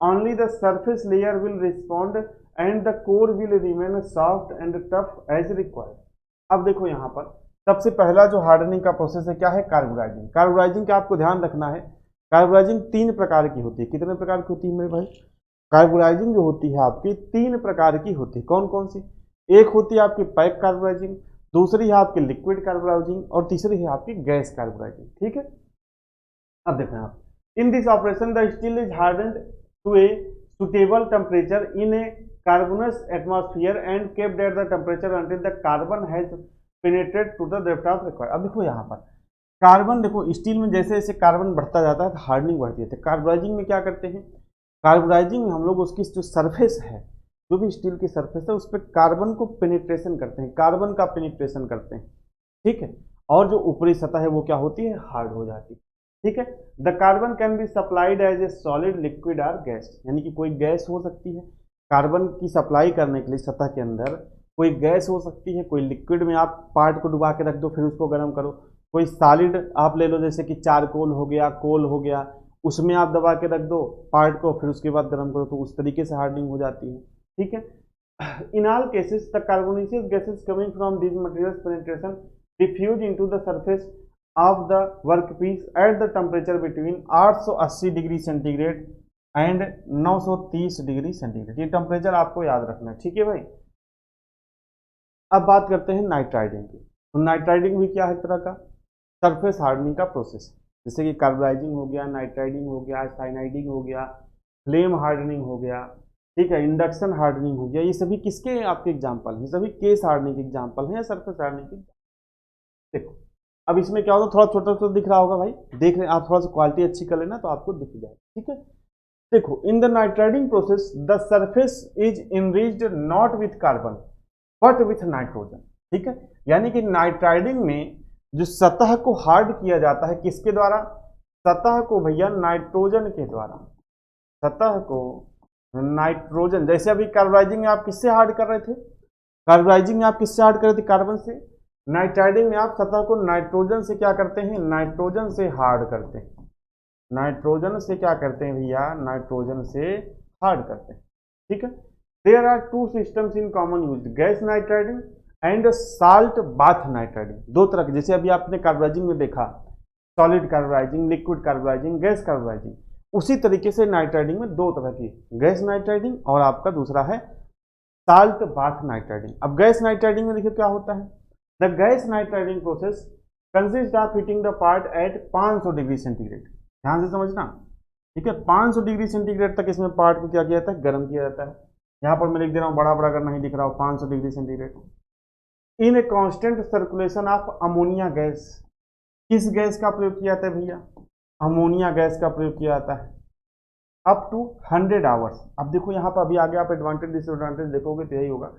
only the surface layer will respond and the core will remain soft and tough as required। अब देखो यहाँ पर सबसे पहला जो हार्डनिंग का प्रोसेस है क्या है, कार्बोराइजिंग। कार्बोराइजिंग का आपको ध्यान रखना है, कार्बोराइजिंग 3 प्रकार की होती है। कितने प्रकार की होती है मेरे भाई, कार्बोराइजिंग जो होती है आपकी 3 प्रकार की होती है। कौन कौन सी, एक होती है आपकी पैक कार्बोराइजिंग, दूसरी है आपकी लिक्विड कार्बोराइजिंग और तीसरी है आपकी गैस कार्बोराइजिंग। ठीक है। अब देखें आप, in this operation the steel is hardened to a suitable temperature in a carbonaceous atmosphere and kept at the temperature until the carbon has penetrate to the depth of required. अब देखो यहाँ पर carbon, देखो steel में जैसे जैसे carbon बढ़ता जाता है तो हार्डनिंग बढ़ती है। कार्बोराइजिंग में क्या करते हैं, कार्बोराइजिंग में हम लोग उसकी जो सरफेस है, जो भी स्टील की सरफेस है उस पर कार्बन को पेनिट्रेशन करते हैं, कार्बन का पेनिट्रेशन करते हैं। ठीक है। और जो ऊपरी सतह है वो क्या होती है, हार्ड हो जाती है। ठीक है। The carbon can be supplied as a solid, liquid और गैस, यानी कि कोई गैस हो सकती है कार्बन की सप्लाई करने के लिए सतह के अंदर, कोई गैस हो सकती है, कोई लिक्विड में आप पार्ट को डुबा के रख दो फिर उसको गर्म करो, कोई सॉलिड आप ले लो जैसे कि चारकोल हो गया, कोल हो गया, उसमें आप दबा के रख दो पार्ट को फिर उसके बाद गर्म करो, तो उस तरीके से हार्डनिंग हो जाती है। ठीक है। In all cases the carbonaceous gases coming from these materials penetration diffuse into the surface of the workpiece at the temperature between 880 degree centigrade and 930 degree centigrade. ये टेम्परेचर आपको याद रखना है। ठीक है भाई। अब बात करते हैं नाइट्राइडिंग की। तो नाइट्राइडिंग भी क्या है, एक तरह का सरफेस हार्डनिंग का प्रोसेस, जैसे कि कार्बोराइजिंग हो गया, नाइट्राइडिंग हो गया, साइनाइडिंग हो गया, फ्लेम हार्डनिंग हो गया, ठीक है, इंडक्शन हार्डनिंग हो गया। ये सभी किसके आपके एग्जाम्पल हैं, सभी केस हार्डनिंग के एग्जाम्पल हैं या सरफेस हार्डनिंग के। देखो अब इसमें क्या होगा, थोड़ा छोटा छोटा दिख रहा होगा भाई, देख रहे आप, थोड़ा सा क्वालिटी अच्छी कर लेना तो आपको दिख जाएगा। ठीक है। देखो in the nitriding process the surface is enriched not with carbon but with nitrogen. ठीक है। यानी कि नाइट्राइडिंग में जो सतह को हार्ड किया जाता है किसके द्वारा, सतह को भैया नाइट्रोजन के द्वारा, सतह को नाइट्रोजन। जैसे अभी कार्बोराइजिंग में आप किससे हार्ड कर रहे थे, कार्बोराइजिंग में आप किससे हार्ड कर रहे थे, कार्बन से। नाइट्राइडिंग में आप सतह को नाइट्रोजन से क्या करते हैं, नाइट्रोजन से हार्ड करते हैं। नाइट्रोजन से क्या करते हैं भैया, नाइट्रोजन से हार्ड करते हैं। ठीक है। There are 2 systems in common use, gas nitriding and salt bath nitriding. 2 तरह के, जैसे अभी आपने कार्बोराइजिंग में देखा solid carburising, liquid carburising, gas carburising, उसी तरीके से नाइट्राइडिंग में 2 तरह की, गैस नाइट्राइडिंग और आपका दूसरा है साल्ट बाथ नाइट्राइडिंग। अब गैस नाइट्राइडिंग में देखिए क्या होता है, the gas nitriding process consist of heating the part at 500 degree centigrade. ध्यान से समझना। ठीक है। 500 डिग्री सेंटीग्रेड तक इसमें पार्ट को क्या किया जाता है, गर्म किया जाता है। यहाँ पर मैं लिख दे रहा हूँ, बड़ा बड़ा अगर नहीं दिख रहा हो, 500 degree centigrade in a constant circulation of ammonia gas. किस गैस का प्रयोग किया जाता है भैया, अमोनिया गैस का प्रयोग किया जाता है अप टू 100 आवर्स। अब देखो यहाँ पर अभी आगे आप एडवांटेज डिसएडवांटेज देखोगे तो यही होगा,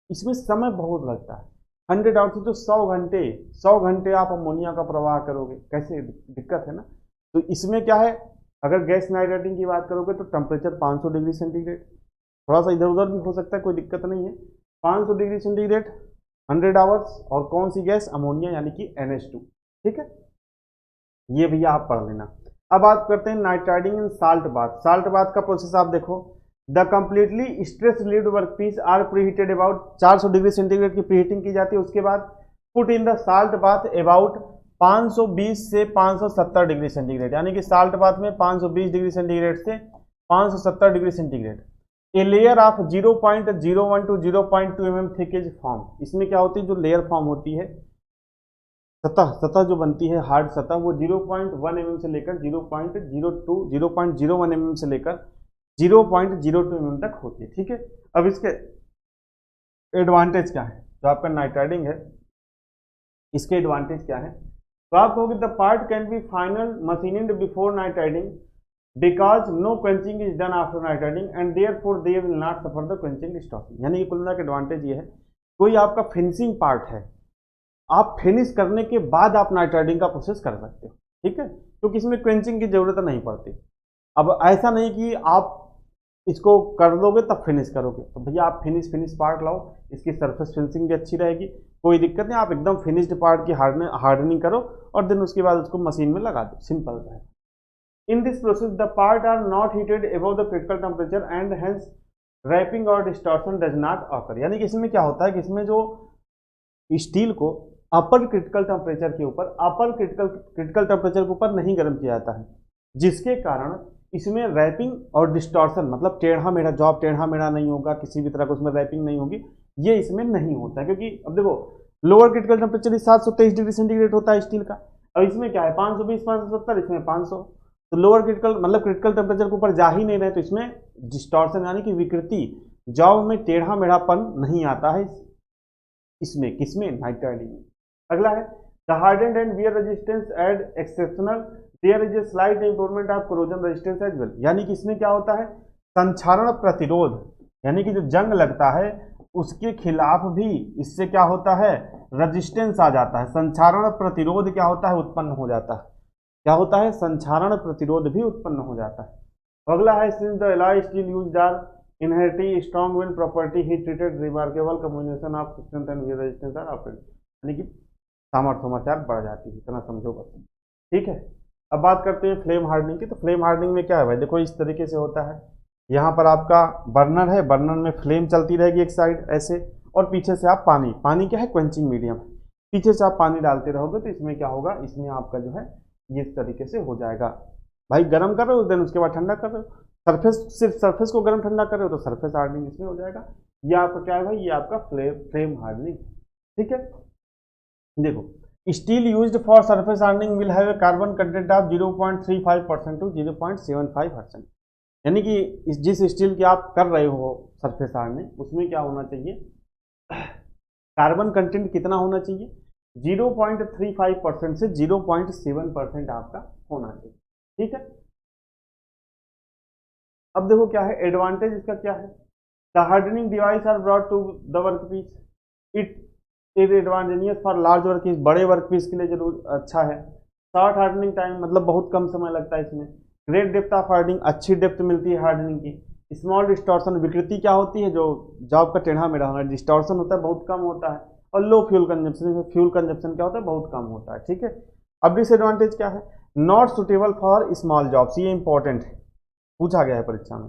इसमें समय बहुत लगता है। 100 आवर्स तो 100 घंटे आप अमोनिया का प्रवाह करोगे, कैसे दिक्कत है ना। तो इसमें क्या है, अगर गैस नाइट्राइडिंग की बात करोगे तो टेम्परेचर 500 डिग्री सेंटीग्रेड, थोड़ा सा इधर उधर भी हो सकता है, कोई दिक्कत नहीं है। 500 डिग्री सेंटीग्रेड 100 आवर्स, और कौन सी गैस, अमोनिया यानी कि NH2। ठीक है। ये भैया आप पढ़ लेना। अब बात करते हैं nitriding in salt bath. Salt bath का प्रोसेस आप देखो, the completely stress relieved workpiece are preheated about 400 degree centigrade की प्रीहीटिंग की जाती है। उसके बाद put in the salt bath about 520 से 570 डिग्री सेंटीग्रेड, यानी कि साल्ट बाथ में 520 डिग्री सेंटीग्रेड से 570 degree centigrade a layer of 0.01 to 0.2 mm thickness form. इसमें क्या होती है, जो लेयर फॉर्म होती है, सतह जो बनती है हार्ड सतह, वो 0.1 mm से लेकर 0.01 mm से लेकर 0.02 mm तक होती है। ठीक है। अब इसके एडवांटेज क्या है, जो आपका नाइट्राइडिंग है इसके एडवांटेज क्या है, तो आप कहोगे the part can be final machining before nitriding because no quenching is done after nitriding and therefore they will not suffer the quenching distortion. यानी कि कुल मिला के एडवांटेज ये है, कोई आपका फिनिशिंग पार्ट है, आप फिनिश करने के बाद आप नाइट राइडिंग का प्रोसेस कर सकते हो, ठीक है, क्योंकि इसमें क्वेंचिंग की जरूरत नहीं पड़ती। अब ऐसा नहीं कि आप इसको कर दोगे तब फिनिश करोगे, तो भैया आप फिनिश पार्ट लाओ, इसकी सरफेस फिनिशिंग भी अच्छी रहेगी, कोई दिक्कत नहीं, आप एकदम फिनिश्ड पार्ट की हार्डनिंग करो और देन उसके बाद उसको मशीन में लगा दो, सिंपल है। In this process the part are not heated above the critical temperature and hence warping और डिस्टॉर्शन डज नॉट ऑकर। यानी कि इसमें क्या होता है कि इसमें जो स्टील को अपर क्रिटिकल टेम्परेचर के ऊपर, अपर क्रिटिकल टेम्परेचर के ऊपर नहीं गर्म किया जाता है, जिसके कारण इसमें रैपिंग और डिस्टॉर्शन, मतलब टेढ़ा मेढ़ा जॉब टेढ़ा मेढ़ा नहीं होगा, किसी भी तरह का उसमें रैपिंग नहीं होगी, ये इसमें नहीं होता है। क्योंकि अब देखो lower critical temperature 723 degree centigrade होता है स्टील का, अब इसमें क्या है 520 570, इसमें 500, तो लोअर क्रिटिकल मतलब क्रिटिकल टेम्परेचर के ऊपर जा ही नहीं रहे, तो इसमें डिस्टॉर्शन यानी कि विकृति, जॉब में टेढ़ा मेढ़ापन नहीं आता है इसमें, किसमें, नाइट राइडिंग में। अगला है the hardened and wear resistance add exceptional there is a slight improvement of corrosion resistance as well. यानी कि इसमें क्या होता है, संक्षारण प्रतिरोध, यानी कि जो जंग लगता है उसके खिलाफ भी इससे क्या होता है, रेजिस्टेंस आ जाता है, संक्षारण प्रतिरोध क्या होता है, उत्पन्न हो जाता है, क्या होता है, संक्षारण प्रतिरोध भी उत्पन्न हो जाता है। अगला है since the alloy steel used are inherently strong when properly heat treated remarkable combination of strength and wear resistance are operate. यानी कि सामर्थ्य बढ़ जाती है, इतना समझो बस, ठीक है। अब बात करते हैं फ्लेम हार्डनिंग की। तो फ्लेम हार्डनिंग में क्या है भाई, देखो इस तरीके से होता है, यहाँ पर आपका बर्नर है, बर्नर में फ्लेम चलती रहेगी एक साइड ऐसे, और पीछे से आप पानी क्या है, क्वेंचिंग मीडियम है, पीछे से आप पानी डालते रहोगे, तो इसमें क्या होगा, इसमें आपका जो है ये इस तरीके से हो जाएगा। भाई गर्म कर रहे हो देन उसके बाद ठंडा कर रहे हो, सरफेस सिर्फ सरफेस को गर्म ठंडा कर रहे हो तो सरफेस हार्डनिंग इसमें हो जाएगा। ये आपका क्या है भाई, ये आपका फ्लेम हार्डनिंग, ठीक है। देखो steel used for surface hardening will have a carbon content of 0.35% to 0.75%। यानी कि जिस स्टील की आप कर रहे हो सरफेस हार्डनिंग, उसमें क्या होना चाहिए, कार्बन कंटेंट कितना होना चाहिए, 0.35% से 0.7% आपका होना चाहिए, ठीक है। अब देखो क्या है एडवांटेज इसका, क्या है, the hardening device are brought to the work piece, it is advantageous for large work piece, बड़े वर्क पीस के लिए जरूर अच्छा है। शॉर्ट हार्डनिंग टाइम, मतलब बहुत कम समय लगता है इसमें। ग्रेट डेप्थ ऑफ हार्डनिंग, अच्छी डेप्थ मिलती है हार्डनिंग की। स्मॉल डिस्टॉर्शन, विकृति क्या होती है, जो जॉब का टेढ़ा मेढ़ा होना, डिस्टॉर्शन होता है बहुत कम होता है। और लो फ्यूल कंजप्शन, फ्यूल कंजप्शन क्या होता है, बहुत कम होता है, ठीक है। अब डिसएडवांटेज क्या है, not suitable for small jobs, ये इंपॉर्टेंट है, पूछा गया है परीक्षा में।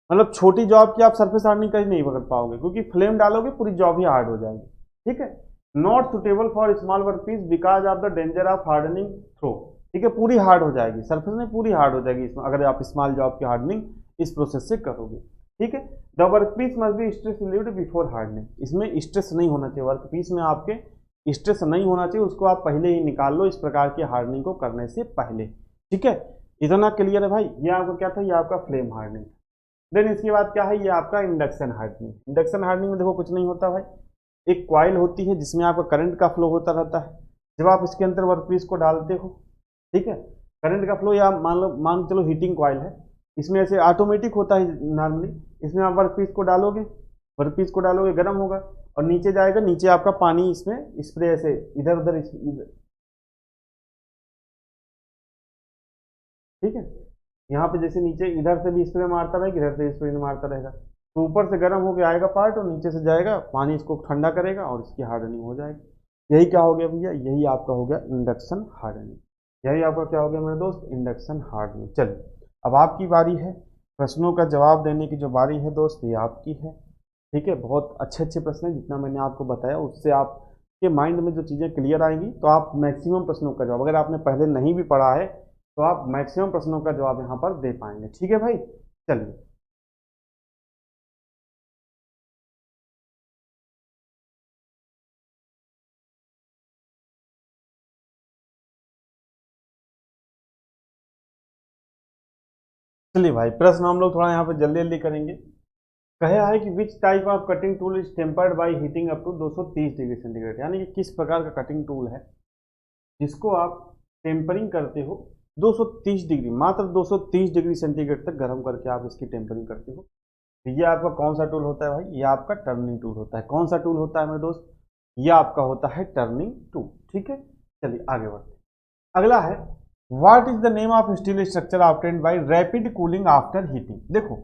मतलब छोटी जॉब की आप सरफेस हार्डनिंग कहीं नहीं पकड़ पाओगे, क्योंकि फ्लेम डालोगे पूरी जॉब ही हार्ड हो जाएगी, ठीक है। Not suitable for small work piece because of the danger of hardening through, ठीक है, पूरी हार्ड हो जाएगी, सरफेस में पूरी हार्ड हो जाएगी इसमें, अगर आप स्मॉल जॉब की हार्डनिंग इस प्रोसेस से करोगे, ठीक है। The work piece must be stress relieved before hardening, इसमें स्ट्रेस नहीं होना चाहिए, वर्क पीस में आपके स्ट्रेस नहीं होना चाहिए, उसको आप पहले ही निकाल लो इस प्रकार की हार्डनिंग को करने से पहले, ठीक है। इतना क्लियर है भाई, ये आपका क्या था, ये आपका फ्लेम हार्डनिंग। देन इसके बाद क्या है, ये आपका इंडक्शन हार्डनिंग। इंडक्शन हार्डनिंग में देखो कुछ नहीं होता भाई, एक कॉइल होती है जिसमें आपका करंट का फ्लो होता रहता है, जब आप इसके अंदर वर्कपीस को डालते हो, ठीक है, करंट का फ्लो, या मान चलो हीटिंग कॉइल है, इसमें ऐसे ऑटोमेटिक होता है नॉर्मली, इसमें आप वर्कपीस को डालोगे गर्म होगा और नीचे जाएगा, नीचे आपका पानी इसमें स्प्रे ऐसे इधर उधर ठीक है, यहाँ पे जैसे नीचे इधर से भी स्प्रे मारता रहेगा, इधर से स्प्रे मारता रहेगा, तो ऊपर से गर्म होकर आएगा पार्ट और नीचे से जाएगा, पानी इसको ठंडा करेगा और इसकी हार्डनिंग हो जाएगी। यही क्या हो गया भैया, यही आपका हो गया इंडक्शन हार्डनिंग, यही आपका क्या हो गया मेरे दोस्त, इंडक्शन हार्डनिंग। चलिए अब आपकी बारी है, प्रश्नों का जवाब देने की जो बारी है दोस्त ये आपकी है, ठीक है। बहुत अच्छे अच्छे प्रश्न हैं, जितना मैंने आपको बताया उससे आपके माइंड में जो चीज़ें क्लियर आएंगी, तो आप मैक्सिमम प्रश्नों का जवाब, अगर आपने पहले नहीं भी पढ़ा है तो आप मैक्सिमम प्रश्नों का जवाब यहाँ पर दे पाएंगे, ठीक है भाई। चलिए चलिए भाई, प्रश्न हम लोग थोड़ा यहाँ पे जल्दी जल्दी करेंगे। कहा है कि which type of cutting tool is tempered by heating up to 230 degree centigrade, यानी कि किस प्रकार का कटिंग टूल है जिसको आप टेम्परिंग करते हो 230 डिग्री, मात्र 230 डिग्री सेंटीग्रेड तक गर्म करके आप इसकी टेम्परिंग करते हो। तो ये आपका कौन सा टूल होता है भाई? ये आपका टर्निंग टूल होता है। कौन सा टूल होता है मेरे दोस्त? ये आपका होता है टर्निंग टूल। ठीक है, चलिए आगे बढ़ते हैं। अगला है what is the name of steel structure obtained by rapid cooling after heating. देखो,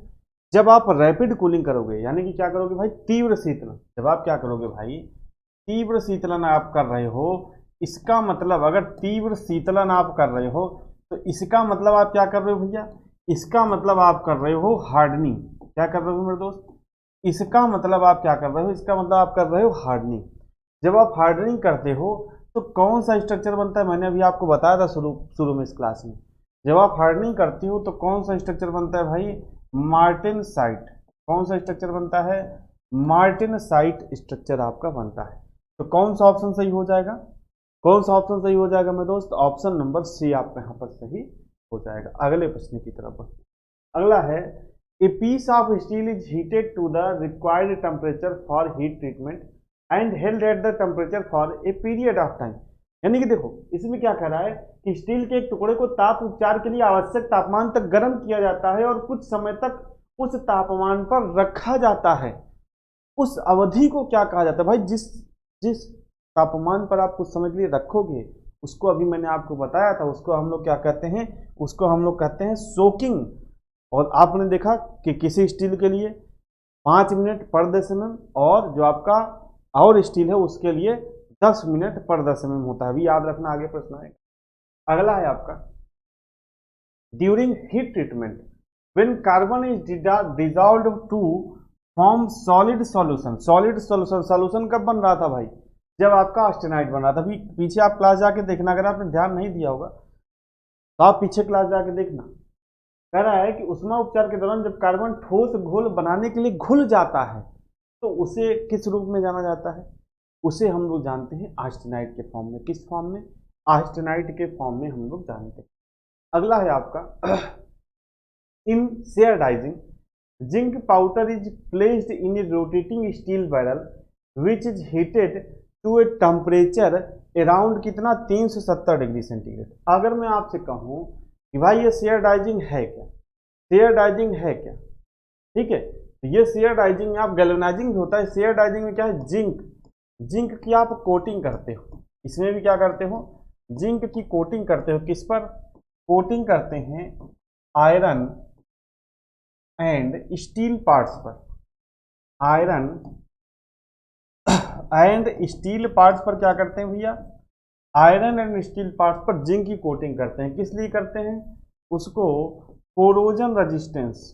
जब आप रैपिड कूलिंग करोगे, यानी कि क्या करोगे भाई? तीव्र शीतलन। जब आप क्या करोगे भाई? तीव्र शीतलन आप कर रहे हो, इसका मतलब अगर तीव्र शीतलन आप कर रहे हो तो इसका मतलब आप क्या कर रहे हो भैया? इसका मतलब आप कर रहे हो हार्डनिंग। क्या कर रहे हो मेरे दोस्त? इसका मतलब आप क्या कर रहे हो? इसका मतलब आप कर रहे हो हार्डनिंग। जब आप हार्डनिंग करते हो तो कौन सा स्ट्रक्चर बनता है? मैंने अभी आपको बताया था शुरू शुरू में इस क्लास में। जब आप हार्डनिंग करते हो तो कौन सा स्ट्रक्चर बनता है भाई? मार्टेनसाइट। कौन सा स्ट्रक्चर बनता है? मार्टेनसाइट स्ट्रक्चर आपका बनता है। तो कौन सा ऑप्शन सही हो जाएगा? कौन सा ऑप्शन सही हो जाएगा मेरे दोस्त? ऑप्शन नंबर सी आपका यहाँ पर सही हो जाएगा। अगले प्रश्न की तरफ बढ़ते हैं। अगला है a piece of steel is heated to the required temperature for heat treatment and held at the temperature for a period of time. यानी कि देखो, इसमें क्या कह रहा है कि स्टील के एक टुकड़े को ताप उपचार के लिए आवश्यक तापमान तक गर्म किया जाता है और कुछ समय तक उस तापमान पर रखा जाता है। उस अवधि को क्या कहा जाता है भाई? जिस जिस तापमान पर आप कुछ समय के लिए रखोगे, उसको अभी मैंने आपको बताया था, उसको हम लोग क्या कहते हैं? उसको हम लोग कहते हैं सोकिंग। और आपने देखा कि किसी स्टील के लिए 5 मिनट पर डेसिमम और जो आपका और स्टील है उसके लिए 10 मिनट पर डेसिमम होता है। अभी याद रखना, आगे प्रश्न आएगा। अगला है आपका during heat treatment when carbon is dissolved to form solid solution. Solid solution, solution कब बन रहा था भाई? जब आपका ऑस्टेनाइट बन रहा था। अभी पीछे आप क्लास जाके देखना, अगर आपने ध्यान नहीं दिया होगा तो आप पीछे क्लास जाके देखना। कह रहा है कि उष्मा उपचार के दौरान जब कार्बन ठोस घोल बनाने के लिए घुल जाता है तो उसे किस रूप में जाना जाता है? उसे हम लोग जानते हैं ऑस्टेनाइट के फॉर्म में। किस फॉर्म में? ऑस्टेनाइट के फॉर्म में हम लोग जानते हैं। अगला है आपका in sherardizing zinc powder is placed in a rotating steel barrel which is heated to a temperature around कितना? 370 डिग्री सेंटीग्रेड। अगर मैं आपसे कहूं कि भाई ये शेयरडाइजिंग है क्या? शेयरडाइजिंग है क्या? ठीक है, तो ये शेयरडाइजिंग में आप गैल्वेनाइजिंग भी होता है। शेयरडाइजिंग में क्या है? जिंक, जिंक की आप कोटिंग करते हो। इसमें भी क्या करते हो? जिंक की कोटिंग करते हो। किस पर कोटिंग करते हैं? आयरन एंड स्टील पार्ट्स पर। आयरन एंड स्टील पार्ट्स पर क्या करते हैं भैया? आयरन एंड स्टील पार्ट्स पर जिंक की कोटिंग करते हैं। किस लिए करते हैं? उसको कोरोजन रेजिस्टेंस,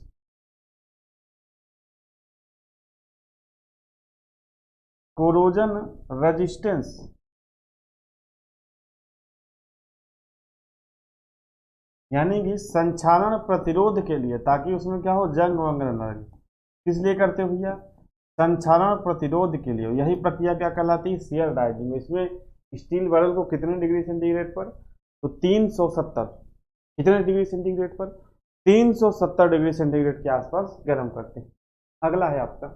कोरोजन रेजिस्टेंस यानी कि संक्षारण प्रतिरोध के लिए, ताकि उसमें क्या हो? जंग वंग न लगे। किस लिए करते हो भैया? संक्षारण प्रतिरोध के लिए। यही प्रक्रिया क्या कहलाती है? शेयर डाइजिंग। इसमें स्टील बर्नल को कितने डिग्री सेंटीग्रेड पर? तो 370। कितने डिग्री सेंटीग्रेड पर? 370 डिग्री सेंटीग्रेड के आसपास गर्म करते हैं। अगला है आपका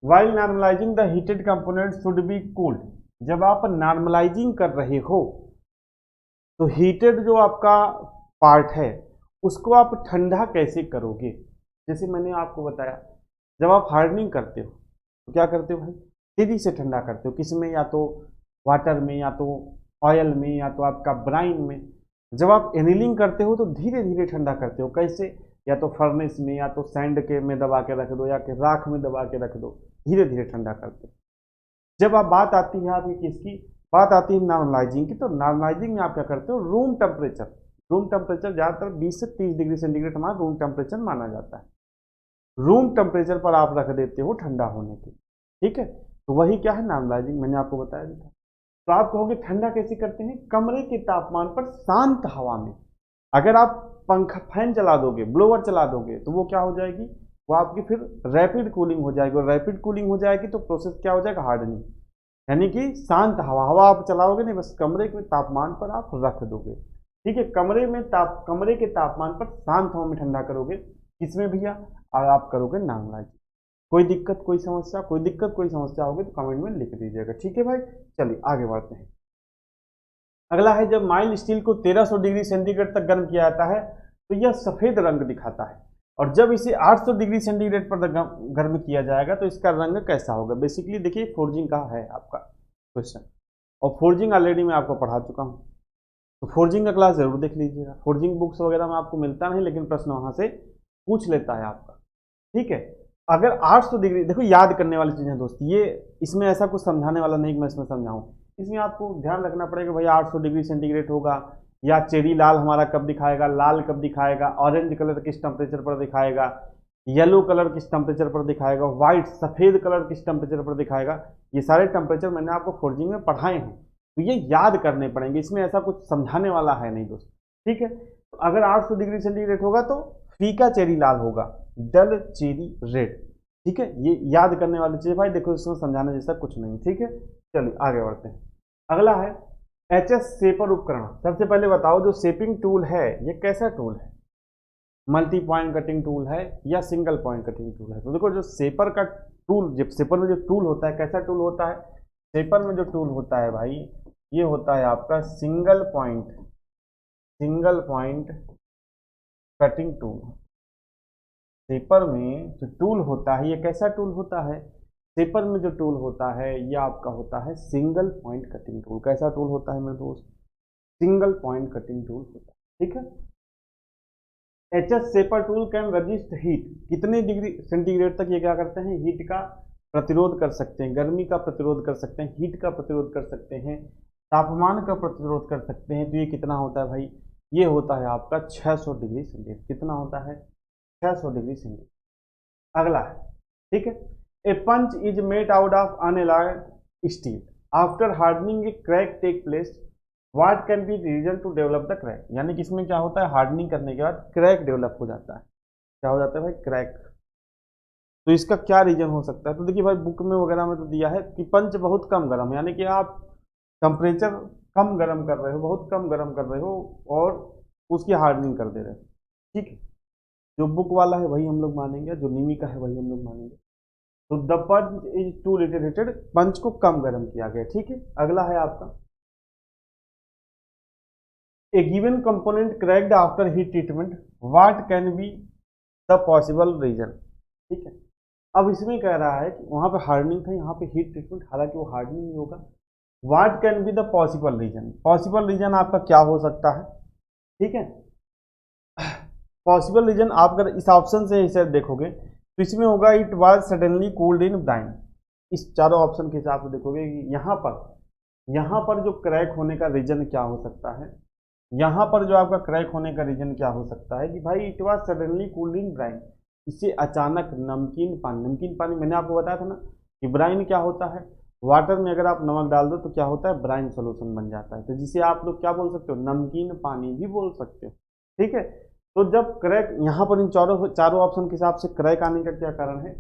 while normalising the heated component should be cooled. जब आप नॉर्मलाइजिंग कर रहे हो तो हीटेड जो आपका पार्ट है उसको आप ठंडा कैसे करोगे? जैसे मैंने आपको बताया, जब आप हार्डनिंग करते हो तो क्या करते हो भाई? तेजी से ठंडा करते हो। किस में? या तो वाटर में, या तो ऑयल में, या तो आपका ब्राइन में। जब आप एनिलिंग करते हो तो धीरे धीरे ठंडा करते हो। कैसे? या तो फर्नेस में, या तो सैंड के में दबा के रख दो, या कि राख में दबा के रख दो। धीरे धीरे ठंडा करते हो। जब आप बात आती है आपकी किसकी? बात आती है नॉर्मलाइजिंग की। तो नॉर्मलाइजिंग में आप क्या करते हो? Room temperature. रूम टेम्परेचर ज़्यादातर 20 से 30 डिग्री सेंटीग्रेड हमारा रूम टेम्परेचर माना जाता है। रूम टेम्परेचर पर आप रख देते हो ठंडा होने के। ठीक है, तो वही क्या है? नॉर्मलाइजिंग। मैंने आपको बताया था। तो आप कहोगे ठंडा कैसे करते हैं? कमरे के तापमान पर शांत हवा में। अगर आप पंखा फैन चला दोगे, ब्लोअर चला दोगे, तो वो क्या हो जाएगी? वो आपकी फिर रैपिड कूलिंग हो जाएगी। और रैपिड कूलिंग हो जाएगी तो प्रोसेस क्या हो जाएगा? हार्डनिंग। यानी कि शांत हवा, हवा आप चलाओगे नहीं, बस कमरे के तापमान पर आप रख दोगे। ठीक है, कमरे के तापमान पर शांत हवा में ठंडा करोगे। किसमें भैया? और आप करोगे नॉर्मलाइजिंग। कोई दिक्कत, कोई समस्या? कोई दिक्कत, कोई समस्या होगी तो कमेंट में लिख दीजिएगा। ठीक है भाई, चलिए आगे बढ़ते हैं। अगला है जब माइल्ड स्टील को 1300 डिग्री सेंटीग्रेड तक गर्म किया जाता है तो यह सफेद रंग दिखाता है, और जब इसे 800 डिग्री सेंटीग्रेड पर गर्म किया जाएगा तो इसका रंग कैसा होगा। बेसिकली देखिए फोर्जिंग का है आपका क्वेश्चन, और फोर्जिंग ऑलरेडी मैं आपको पढ़ा चुका हूँ, तो फोर्जिंग का क्लास जरूर देख लीजिएगा। फोर्जिंग बुक्स वगैरह में आपको मिलता नहीं, लेकिन प्रश्न वहां से पूछ लेता है आपका, ठीक है। अगर 800 डिग्री, देखो याद करने वाली चीज़ है दोस्त, ये इसमें ऐसा कुछ समझाने वाला नहीं कि मैं इसमें समझाऊं, इसमें आपको ध्यान रखना पड़ेगा भाई 800 डिग्री सेंटीग्रेड होगा, या चेरी लाल हमारा कब दिखाएगा, लाल कब दिखाएगा, ऑरेंज कलर किस टेम्परेचर पर दिखाएगा, येलो कलर किस टेम्परेचर पर दिखाएगा, व्हाइट सफ़ेद कलर किस टेम्परेचर पर दिखाएगा। ये सारे टेम्परेचर मैंने आपको फोर्जिंग में पढ़ाए हैं, तो ये याद करने पड़ेंगे, इसमें ऐसा कुछ समझाने वाला है नहीं दोस्त, ठीक है। तो अगर 800 डिग्री सेंटीग्रेड होगा तो फीका चेरी लाल होगा, डल चेरी रेड, ठीक है। ये याद करने वाली चीज़ भाई, देखो इसमें समझाने जैसा कुछ नहीं, ठीक है। चलिए आगे बढ़ते हैं। अगला है एचएस शेपर उपकरण। सबसे पहले बताओ जो शेपिंग टूल है ये कैसा टूल है, मल्टी पॉइंट कटिंग टूल है या सिंगल पॉइंट कटिंग टूल है। तो देखो जो शेपर का टूल, जब शेपर में जो टूल होता है कैसा टूल होता है, शेपर में जो टूल होता है भाई ये होता है आपका single point cutting tool. Shaper में जो टूल होता है ये कैसा टूल होता है, शेपर में जो टूल होता है ये आपका होता है सिंगल पॉइंट कटिंग टूल। कैसा टूल होता है मेरे दोस्त, सिंगल पॉइंट कटिंग टूल होता है, ठीक है। HS shaper tool can resist heat, कितने डिग्री सेंटीग्रेड तक ये क्या करते हैं, हीट का प्रतिरोध कर सकते हैं, गर्मी का प्रतिरोध कर सकते हैं, हीट का प्रतिरोध कर सकते हैं, तापमान का प्रतिरोध कर सकते हैं। तो ये कितना होता है भाई, ये होता है आपका 600 डिग्री सेंटीग्रेड। कितना होता है, 600 डिग्री सेंटीग्रेड। अगला है, ठीक है, a punch is made out of unalloyed steel after hardening a crack take place, what can be reason to develop the crack. यानी कि इसमें क्या होता है, हार्डनिंग करने के बाद क्रैक डेवलप हो जाता है। क्या हो जाता है भाई, क्रैक। तो इसका क्या रीजन हो सकता है, तो देखिए भाई बुक में वगैरह में तो दिया है कि पंच बहुत कम गर्म, यानी कि आप टेम्परेचर कम गर्म कर रहे हो, बहुत कम गर्म कर रहे हो और उसकी हार्डनिंग कर दे रहे हो, ठीक है। जो बुक वाला है वही हम लोग मानेंगे, जो निमी का है वही हम लोग मानेंगे। तो द पंच इज टू लिटरेटेड, पंच को कम गर्म किया गया, ठीक है। अगला है आपका a given component cracked after heat treatment, what can be the possible reason, ठीक है। अब इसमें कह रहा है कि वहां पे हार्डनिंग था, यहाँ पे हीट ट्रीटमेंट, हालांकि वो हार्डनिंग नहीं होगा। What can be the possible reason, possible reason आपका क्या हो सकता है, ठीक है। पॉसिबल रीजन आप अगर इस ऑप्शन से इसे देखोगे तो इसमें होगा it was suddenly cooled in brine. इस चारों ऑप्शन के हिसाब से देखोगे कि यहाँ पर जो क्रैक होने का रीजन क्या हो सकता है, यहाँ पर जो आपका क्रैक होने का रीजन क्या हो सकता है कि भाई it was suddenly cooled in brine, इसे अचानक नमकीन पानी मैंने आपको बताया था ना कि ब्राइन क्या होता है, वाटर में अगर आप नमक डाल दो तो क्या होता है, ब्राइन सोल्यूशन बन जाता है। तो जिसे आप लोग क्या बोल सकते हो, नमकीन पानी भी बोल सकते हो, ठीक है। तो जब क्रैक यहाँ पर इन चारों ऑप्शन के हिसाब से क्रैक आने का क्या कारण है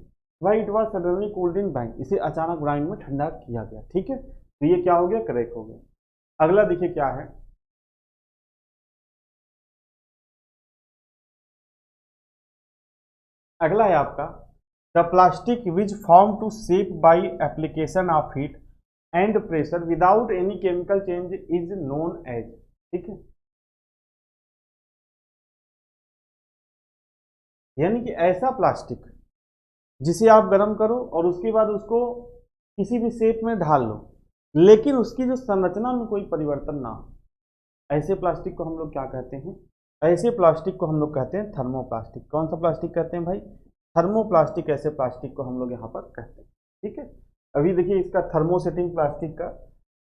भाई, it was suddenly cooled in brine, इसे अचानक ब्राइन में ठंडा किया गया, ठीक है। तो ये क्या हो गया, क्रैक हो गया। अगला देखिए क्या है, अगला है आपका the plastic which form to shape by application of heat and pressure without any chemical change is known as, ठीक है। यानी कि ऐसा प्लास्टिक जिसे आप गर्म करो और उसके बाद उसको किसी भी शेप में ढाल लो, लेकिन उसकी जो संरचना में कोई परिवर्तन ना हो, ऐसे प्लास्टिक को हम लोग क्या कहते हैं, ऐसे प्लास्टिक को हम लोग कहते हैं थर्मोप्लास्टिक। कौन सा प्लास्टिक कहते हैं भाई, थर्मोप्लास्टिक। ऐसे प्लास्टिक को हम लोग यहाँ पर कहते हैं, ठीक है। अभी देखिए इसका थर्मोसेटिंग प्लास्टिक का,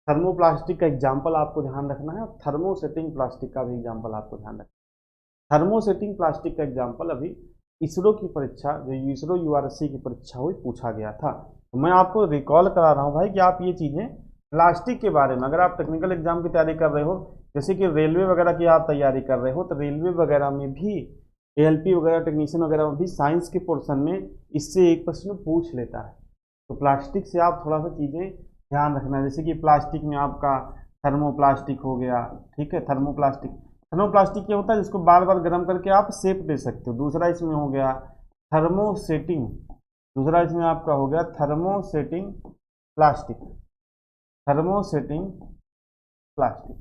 थर्मोप्लास्टिक का एग्जाम्पल आपको ध्यान रखना है, और थर्मोसेटिंग प्लास्टिक का भी एग्जाम्पल आपको ध्यान रखना है। थर्मोसेटिंग प्लास्टिक का एग्जाम्पल अभी इसरो की परीक्षा, जो इसरो यूआरसी की परीक्षा हुई, पूछा गया था। तो मैं आपको रिकॉल करा रहा हूँ भाई कि आप ये चीज़ें प्लास्टिक के बारे में, अगर आप टेक्निकल एग्जाम की तैयारी कर रहे हो, जैसे कि रेलवे वगैरह की आप तैयारी कर रहे हो, तो रेलवे वगैरह में भी, एएलपी वगैरह टेक्नीशियन वगैरह में भी साइंस के पोर्शन में इससे एक प्रश्न पूछ लेता है। तो प्लास्टिक से आप थोड़ा सा चीज़ें ध्यान रखना, जैसे कि प्लास्टिक में आपका थर्मोप्लास्टिक हो गया, ठीक है। थर्मोप्लास्टिक क्या होता है, जिसको बार बार गर्म करके आप शेप दे सकते हो। दूसरा इसमें हो गया थर्मोसेटिंग, दूसरा इसमें आपका हो गया थर्मोसेटिंग प्लास्टिक, थर्मोसेटिंग प्लास्टिक,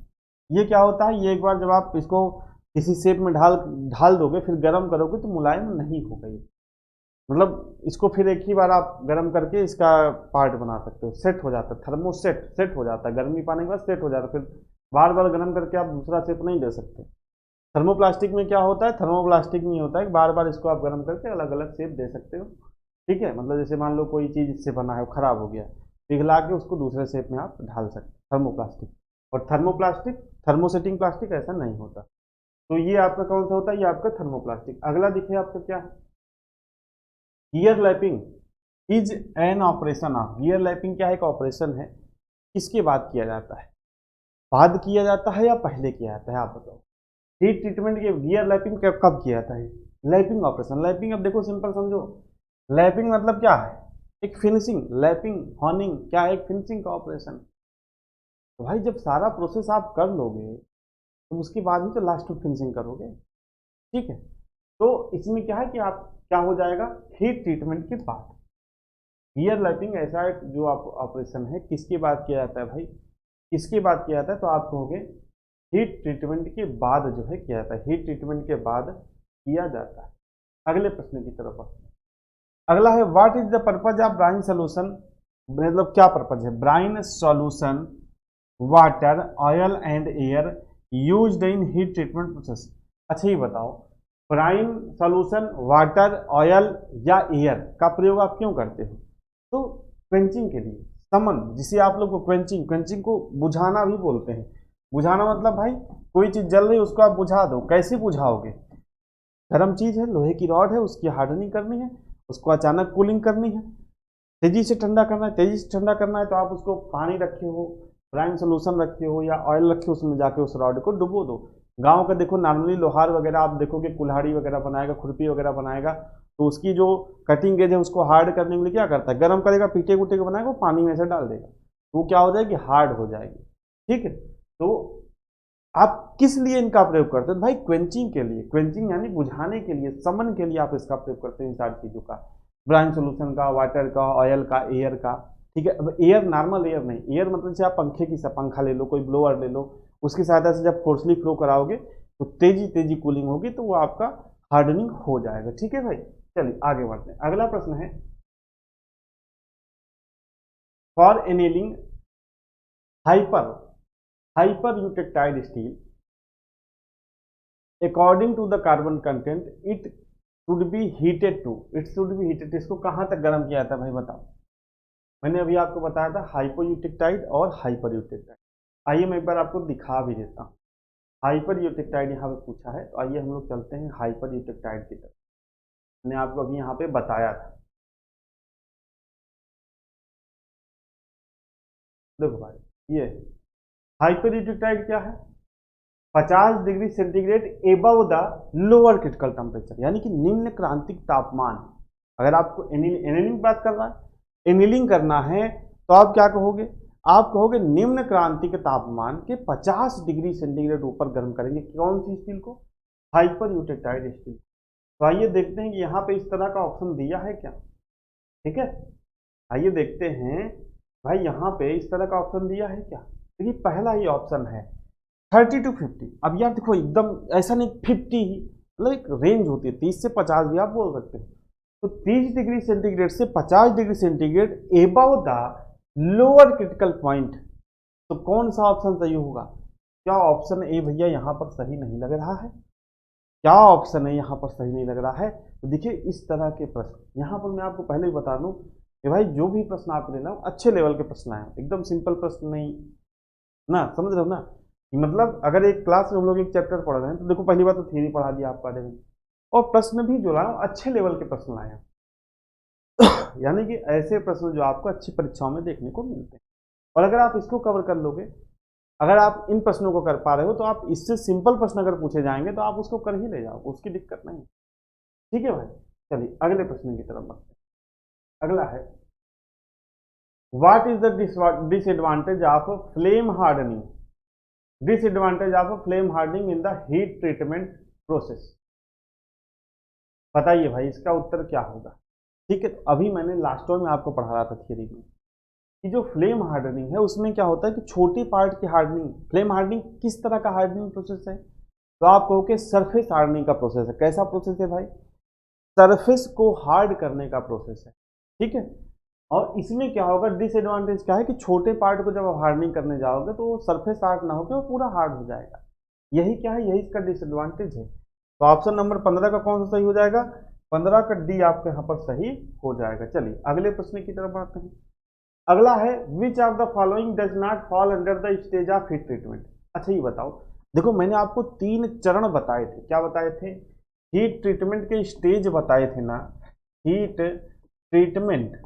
ये क्या होता है, ये एक बार जब आप इसको किसी शेप में ढाल ढाल दोगे फिर गर्म करोगे तो मुलायम नहीं होगा ये। मतलब इसको फिर एक ही बार आप गर्म करके इसका पार्ट बना सकते हो, सेट हो जाता है, थर्मोसेट सेट हो जाता है, गर्मी पाने के बाद सेट हो जाता है, फिर बार बार गर्म करके आप दूसरा शेप नहीं दे सकते। थर्मोप्लास्टिक में क्या होता है, थर्मोप्लास्टिक में होता है कि बार बार इसको आप गर्म करके अलग अलग शेप दे सकते हो। ठीक है, मतलब जैसे मान लो कोई चीज़ इससे बना है वो खराब हो गया, पिघला के उसको दूसरे शेप में आप ढाल सकते हो, थर्मोप्लास्टिक। और थर्मोप्लास्टिक थर्मोसेटिंग प्लास्टिक ऐसा नहीं होता। तो ये आपका कौन सा होता है, ये आपका थर्मोप्लास्टिक। अगला देखिए आपका क्या है, gear lapping is an operation of. Gear lapping क्या है, एक ऑपरेशन है, किसके बाद किया जाता है, बाद किया जाता है या पहले किया जाता है, आप बताओ। हीट ट्रीटमेंट के गियर लैपिंग कब किया जाता है, लैपिंग ऑपरेशन। लैपिंग अब देखो सिंपल समझो, लैपिंग मतलब क्या है, एक फिनिशिंग, लैपिंग हॉर्निंग क्या है, एक फिनिशिंग का ऑपरेशन। तो भाई जब सारा प्रोसेस आप कर लोगे तो उसके बाद ही तो लास्ट में फिनिशिंग करोगे। ठीक है, तो इसमें क्या है कि आप क्या हो जाएगा, हीट ट्रीटमेंट के बाद। गियर लैपिंग ऐसा एक जो आप ऑपरेशन है, किसके बाद किया जाता है भाई, किसके बाद किया जाता है, तो आप कहोगे हीट ट्रीटमेंट के बाद जो है किया जाता है, हीट ट्रीटमेंट के बाद किया जाता है। अगले प्रश्न की तरफ बढ़ते हैं। अगला है what is the purpose of brine solution. मतलब क्या पर्पज है, brine solution water oil and air used in heat treatment process. अच्छा ये बताओ, ब्राइन सॉल्यूशन वाटर ऑयल या एयर का प्रयोग आप क्यों करते हो, तो क्वेंचिंग के लिए, समन, जिसे आप लोग को क्वेंचिंग, क्वेंचिंग को बुझाना भी बोलते हैं। बुझाना मतलब भाई कोई चीज जल रही है उसको आप बुझा दो, कैसे बुझाओगे, गर्म चीज है, लोहे की रॉड है, उसकी हार्डनिंग करनी है, उसको अचानक कूलिंग करनी है, तेजी से ठंडा करना है, तेजी से ठंडा करना है तो आप उसको पानी रखे हो, ब्राइन सोल्यूशन रखे हो या ऑयल रखे हो, उसमें जाके उस रॉड को डुबो दो। गांव का देखो नॉर्मली लोहार वगैरह आप देखोगे कुल्हाड़ी वगैरह बनाएगा, खुरपी वगैरह बनाएगा, तो उसकी जो कटिंग एज है उसको हार्ड करने के लिए क्या करता है, गर्म करेगा, पीटे गुटे को बनाएगा, वो पानी में से डाल देगा, तो वो क्या हो जाएगी, हार्ड हो जाएगी। ठीक है, तो आप किस लिए इनका प्रयोग करते हैं भाई, क्वेंचिंग के लिए, क्वेंचिंग यानी बुझाने के लिए, समन के लिए आप इसका प्रयोग करते हैं इन सारी चीज़ों का, ब्राइन सोल्यूशन का, वाटर का, ऑयल का, एयर का। ठीक है, अब एयर नॉर्मल एयर नहीं, एयर मतलब जैसे आप पंखे की पंखा ले लो, कोई ब्लोअर ले लो, उसकी सहायता से जब फोर्सली फ्लो कराओगे तो तेजी तेजी कूलिंग होगी, तो वो आपका हार्डनिंग हो जाएगा। ठीक है भाई, चलिए आगे बढ़ते हैं। अगला प्रश्न है for annealing hyper hyper eutectoid steel according to the carbon content it should be heated to, it should be heated, इसको कहाँ तक गर्म किया था भाई बताओ। मैंने अभी आपको बताया था हाइपर यूटेक्टाइड और हाइपर यूटेक्टाइड। आइए मैं एक बार आपको दिखा भी देता हूँ। हाइपर यूटेक्टाइड यहाँ पे पूछा है, तो आइए हम लोग चलते हैं हाइपर यूटेक्टाइड की तरफ। मैंने आपको अभी यहाँ पे बताया था, देखो भाई ये हाइपर यूटेक्टाइड क्या है, 50 degree centigrade above the lower critical temperature, यानी कि निम्न क्रांतिक तापमान। अगर आपको एनिलिंग बात करना है, एनिलिंग करना है, तो आप क्या कहोगे, आप कहोगे निम्न क्रांतिक तापमान के 50 डिग्री सेंटीग्रेड ऊपर गर्म करेंगे कौन सी स्टील को, हाइपर यूटेक्टाइड स्टील। तो आइए देखते हैं कि यहाँ पे इस तरह का ऑप्शन दिया है क्या। ठीक है, आइए देखते हैं भाई यहाँ पे इस तरह का ऑप्शन दिया है क्या। देखिए पहला ही ऑप्शन है 30 to 50। अब यार देखो एकदम ऐसा नहीं 50 ही, मतलब एक रेंज होती है, 30 से 50 भी आप बोल सकते हो। तो 30 डिग्री सेंटीग्रेड से 50 degree centigrade above the lower critical point, तो कौन सा ऑप्शन सही होगा। क्या ऑप्शन ए भैया यहाँ पर सही नहीं लग रहा है, क्या ऑप्शन है यहाँ पर सही नहीं लग रहा है। तो देखिए इस तरह के प्रश्न यहाँ पर मैं आपको पहले ही बता दूं कि भाई जो भी प्रश्न आप लेना अच्छे लेवल के प्रश्न आए, एकदम सिंपल प्रश्न नहीं ना, समझ रहे हो ना। मतलब अगर एक क्लास में हम लोग एक चैप्टर पढ़ रहे हैं तो देखो पहली बार तो थ्योरी पढ़ा दिया आपको आधे घंटे, और प्रश्न भी जो लाए अच्छे लेवल के प्रश्न लाए हैं। यानी कि ऐसे प्रश्न जो आपको अच्छी परीक्षाओं में देखने को मिलते हैं, और अगर आप इसको कवर कर लोगे, अगर आप इन प्रश्नों को कर पा रहे हो, तो आप इससे सिंपल प्रश्न अगर पूछे जाएंगे तो आप उसको कर ही ले जाओ, उसकी दिक्कत नहीं। ठीक है भाई, चलिए अगले प्रश्न की तरफ बढ़ते हैं। अगला है what is the disadvantage of flame hardening, disadvantage of flame hardening in the heat treatment process. बताइए भाई इसका उत्तर क्या होगा। ठीक है, तो अभी मैंने लास्ट में आपको पढ़ा रहा था थियरी में कि जो फ्लेम हार्डनिंग है उसमें क्या होता है कि छोटे पार्ट की हार्डनिंग, फ्लेम हार्डनिंग किस तरह का हार्डनिंग प्रोसेस है, तो आप कहोगे सरफेस हार्डनिंग का प्रोसेस है। कैसा प्रोसेस है भाई? सरफेस को हार्ड करने का प्रोसेस है, ठीक है। और इसमें क्या होगा, डिसएडवांटेज क्या है कि छोटे पार्ट को जब आप हार्डनिंग करने जाओगे तो सरफेस हार्ड ना होकर वो पूरा हार्ड हो जाएगा। यही क्या है, यही इसका डिसएडवांटेज है। तो ऑप्शन नंबर 15 का कौन सा सही हो जाएगा? 15 का डी आपके यहाँ पर सही हो जाएगा। चलिए अगले प्रश्न की तरफ बढ़ते हैं। अगला है which of the following does not fall under the stage of heat treatment. अच्छा ये बताओ, देखो मैंने आपको 3 चरण बताए थे। क्या बताए थे? हीट ट्रीटमेंट के स्टेज बताए थे ना। हीट ट्रीटमेंट,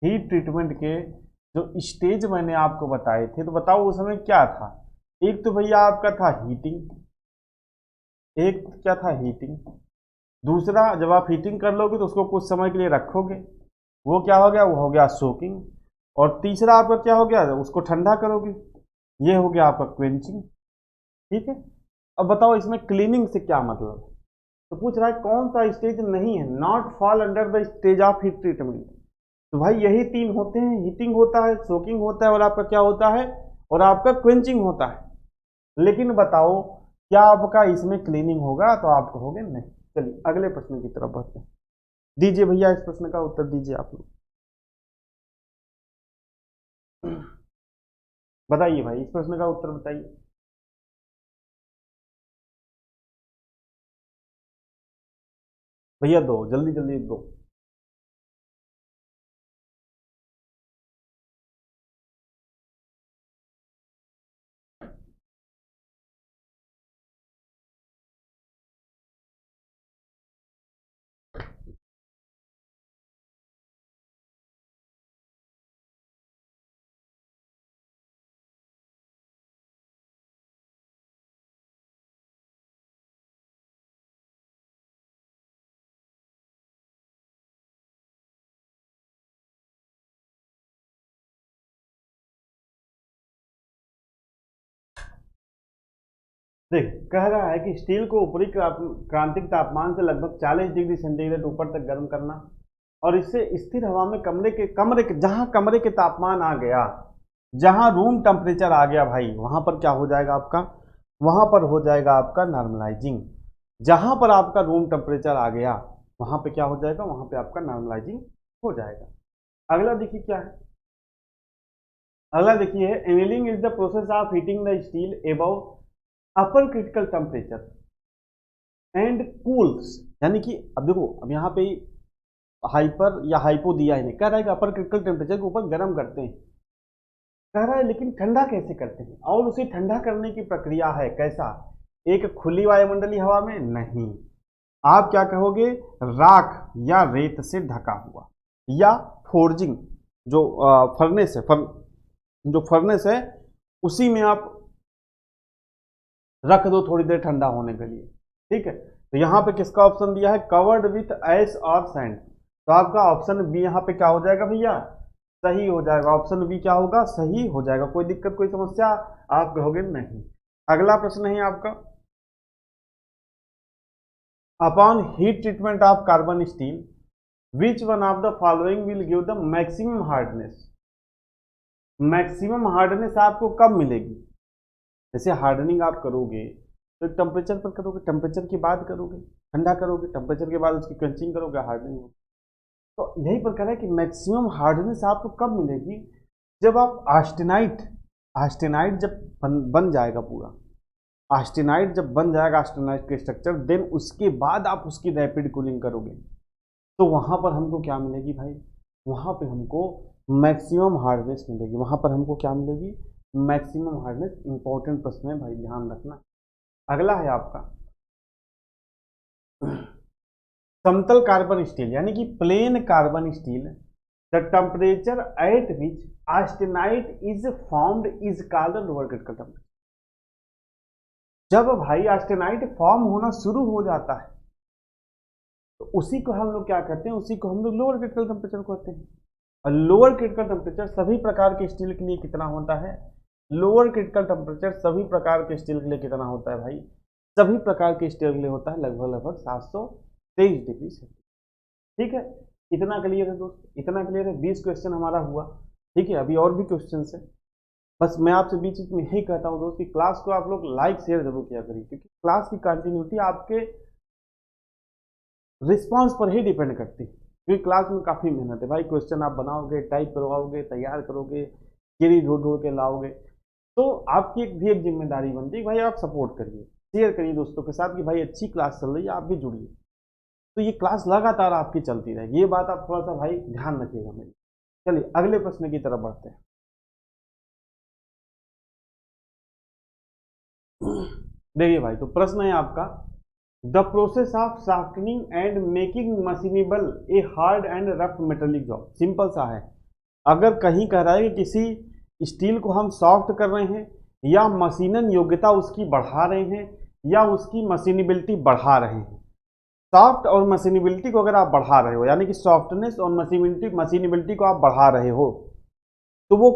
हीट ट्रीटमेंट के जो स्टेज मैंने आपको बताए थे, तो बताओ उस समय क्या था। एक तो भैया आपका था हीटिंग, एक क्या था हीटिंग, दूसरा जब आप हीटिंग कर लोगे तो उसको कुछ समय के लिए रखोगे, वो क्या हो गया, वो हो गया सोकिंग। और तीसरा आपका क्या हो गया, उसको ठंडा करोगे, ये हो गया आपका क्वेंचिंग। ठीक है। अब बताओ इसमें क्लीनिंग से क्या मतलब। तो पूछ रहा है कौन सा स्टेज नहीं है, not fall under the stage of heat treatment. तो भाई यही 3 होते हैं, हीटिंग होता है, सोकिंग होता है, और आपका क्या होता है, और आपका क्वेंचिंग होता है। लेकिन बताओ क्या आपका इसमें क्लीनिंग होगा, तो आप कहोगे नहीं। चलिए अगले प्रश्न की तरफ बढ़ते हैं। दीजिए भैया इस प्रश्न का उत्तर दीजिए आप लोग। बताइए भाई इस प्रश्न का उत्तर बताइए। भैया दो, जल्दी जल्दी दो। देख कह रहा है कि स्टील को ऊपरी क्रांतिक तापमान से लगभग 40 डिग्री सेंटीग्रेड ऊपर तक गर्म करना, और इससे स्थिर हवा में कमरे के जहां कमरे के तापमान आ गया, जहां रूम टेम्परेचर आ गया भाई, वहां पर क्या हो जाएगा आपका, वहां पर हो जाएगा आपका नॉर्मलाइजिंग। जहां पर आपका रूम टेम्परेचर आ गया वहां पे क्या हो जाएगा, वहां पे आपका नॉर्मलाइजिंग हो जाएगा। अगला देखिए क्या है, अगला देखिए annealing is the process of heating the steel above upper critical temperature and cools. यानी कि अब देखो, अब यहाँ पे हाइपर या हाइपो दिया ही नहीं, कह रहा है कि अपर क्रिटिकल टेम्परेचर के ऊपर गर्म करते हैं, कह रहा है लेकिन ठंडा कैसे करते हैं, और उसे ठंडा करने की प्रक्रिया है कैसा, एक खुली वायुमंडलीय हवा में नहीं, आप क्या कहोगे, राख या रेत से ढका हुआ, या फोर्जिंग जो फर्नेस है, जो फर्नेस है उसी में आप रख दो थोड़ी देर ठंडा होने के लिए। ठीक है। तो यहाँ पे किसका ऑप्शन दिया है, कवर्ड विथ आइस और सैंड। तो आपका ऑप्शन बी यहाँ पे क्या हो जाएगा भैया, सही हो जाएगा। ऑप्शन बी क्या होगा, सही हो जाएगा। कोई दिक्कत कोई समस्या, आप कहोगे नहीं। अगला प्रश्न है आपका, upon heat treatment of carbon steel which one of the following will give the maximum hardness. Maximum hardness आपको कब मिलेगी, जैसे हार्डनिंग आप करोगे तो टेम्परेचर पर करोगे, टेम्परेचर के बाद करोगे ठंडा करोगे, टेम्परेचर के बाद उसकी क्रंचिंग करोगे, हार्डनिंग होगी। तो यही पर कह रहा है कि मैक्सिमम हार्डनेस आपको कब मिलेगी, जब आप आस्टेनाइट, आस्टेनाइट जब बन जाएगा पूरा, आस्टेनाइट जब बन जाएगा, आस्टेनाइट के स्ट्रक्चर, देन उसके बाद आप उसकी रैपिड कूलिंग करोगे, तो वहां पर हमको क्या मिलेगी भाई, वहां पे हमको मैक्सिमम हार्डनेस मिलेगी। वहां पर हमको क्या मिलेगी, मैक्सिमम हार्डनेस। इंपॉर्टेंट प्रश्न है भाई, ध्यान रखना। अगला है आपका समतल कार्बन स्टील, यानी कि plane carbon steel, the temperature at which austenite is formed is called lower critical temperature. जब भाई आस्टेनाइट फॉर्म होना शुरू हो जाता है तो उसी को हम लोग क्या करते हैं, उसी को हम लोग लोअर क्रिटिकल टेम्परेचर कहते हैं। और लोअर क्रिटिकल टेम्परेचर सभी प्रकार के स्टील के लिए कितना होता है, लोअर क्रिटिकल टेम्परेचर सभी प्रकार के स्टील के लिए कितना होता है भाई, सभी प्रकार के स्टील के लिए होता है लगभग लगभग 723 डिग्री सेल्सियस। ठीक है। इतना क्लियर है दोस्त, इतना क्लियर है। 20 क्वेश्चन हमारा हुआ, ठीक है। अभी और भी क्वेश्चन है। बस मैं आपसे बीच बीच में यही कहता हूँ दोस्त कि क्लास को आप लोग लाइक शेयर जरूर किया करिए, क्योंकि क्लास की कंटिन्यूटी आपके रिस्पांस पर ही डिपेंड करती है। क्योंकि क्लास में काफ़ी मेहनत है भाई, क्वेश्चन आप बनाओगे, टाइप करवाओगे, तैयार करोगे, क्वेरी ढूंढ ढूंढ के लाओगे, तो आपकी एक भी एक जिम्मेदारी बनती है भाई आप सपोर्ट करिए, शेयर करिए दोस्तों के साथ कि भाई अच्छी क्लास चल रही है, आप भी जुड़िए। तो ये क्लास लगातार आपकी चलती रहेगी, ये बात आप थोड़ा सा भाई ध्यान रखिएगा मेरी। चलिए अगले प्रश्न की तरफ बढ़ते हैं। देखिए भाई, तो प्रश्न है आपका, the process of softening and making machinable a hard and rough metallic job. Simple सा है, अगर कहीं कह रहा है कि किसी स्टील को हम सॉफ्ट कर रहे हैं, या मशीनन योग्यता उसकी बढ़ा रहे हैं, या उसकी मशीनेबिलिटी बढ़ा रहे हैं। सॉफ्ट और मशीनेबिलिटी को अगर आप बढ़ा रहे हो, यानी कि सॉफ्टनेस और मशीनेबिलिटी को आप बढ़ा रहे हो, तो वो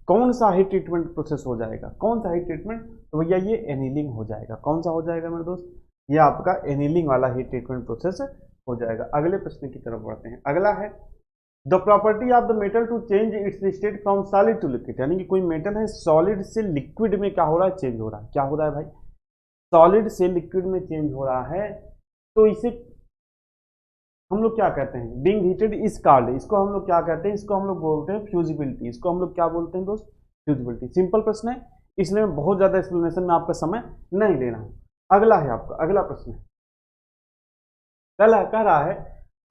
कौन सा हीट ट्रीटमेंट प्रोसेस हो जाएगा? कौन सा हीट ट्रीटमेंट? तो भैया ये एनीलिंग हो जाएगा। कौन सा हो जाएगा मेरे दोस्त? ये आपका एनीलिंग वाला हीट ट्रीटमेंट प्रोसेस हो जाएगा। अगले प्रश्न की तरफ बढ़ते हैं। अगला है, the property of the metal to change its state from solid to liquid. यानी कि कोई मेटल है, सॉलिड से लिक्विड में क्या हो रहा है? चेंज हो रहा है। क्या हो रहा है भाई? सॉलिड से लिक्विड में चेंज हो रहा है। तो इसे हम लोग क्या कहते हैं? Being heated is called. इसको हम लोग क्या कहते हैं? इसको हम लोग बोलते हैं फ्यूजिबिलिटी। इसको हम लोग क्या बोलते हैं दोस्त? फ्यूजिबिलिटी। सिंपल प्रश्न है, इसलिए मैं बहुत ज्यादा एक्सप्लेनेशन में आपका समय नहीं ले रहा हूं। अगला है आपका, अगला प्रश्न है, कह रहा है,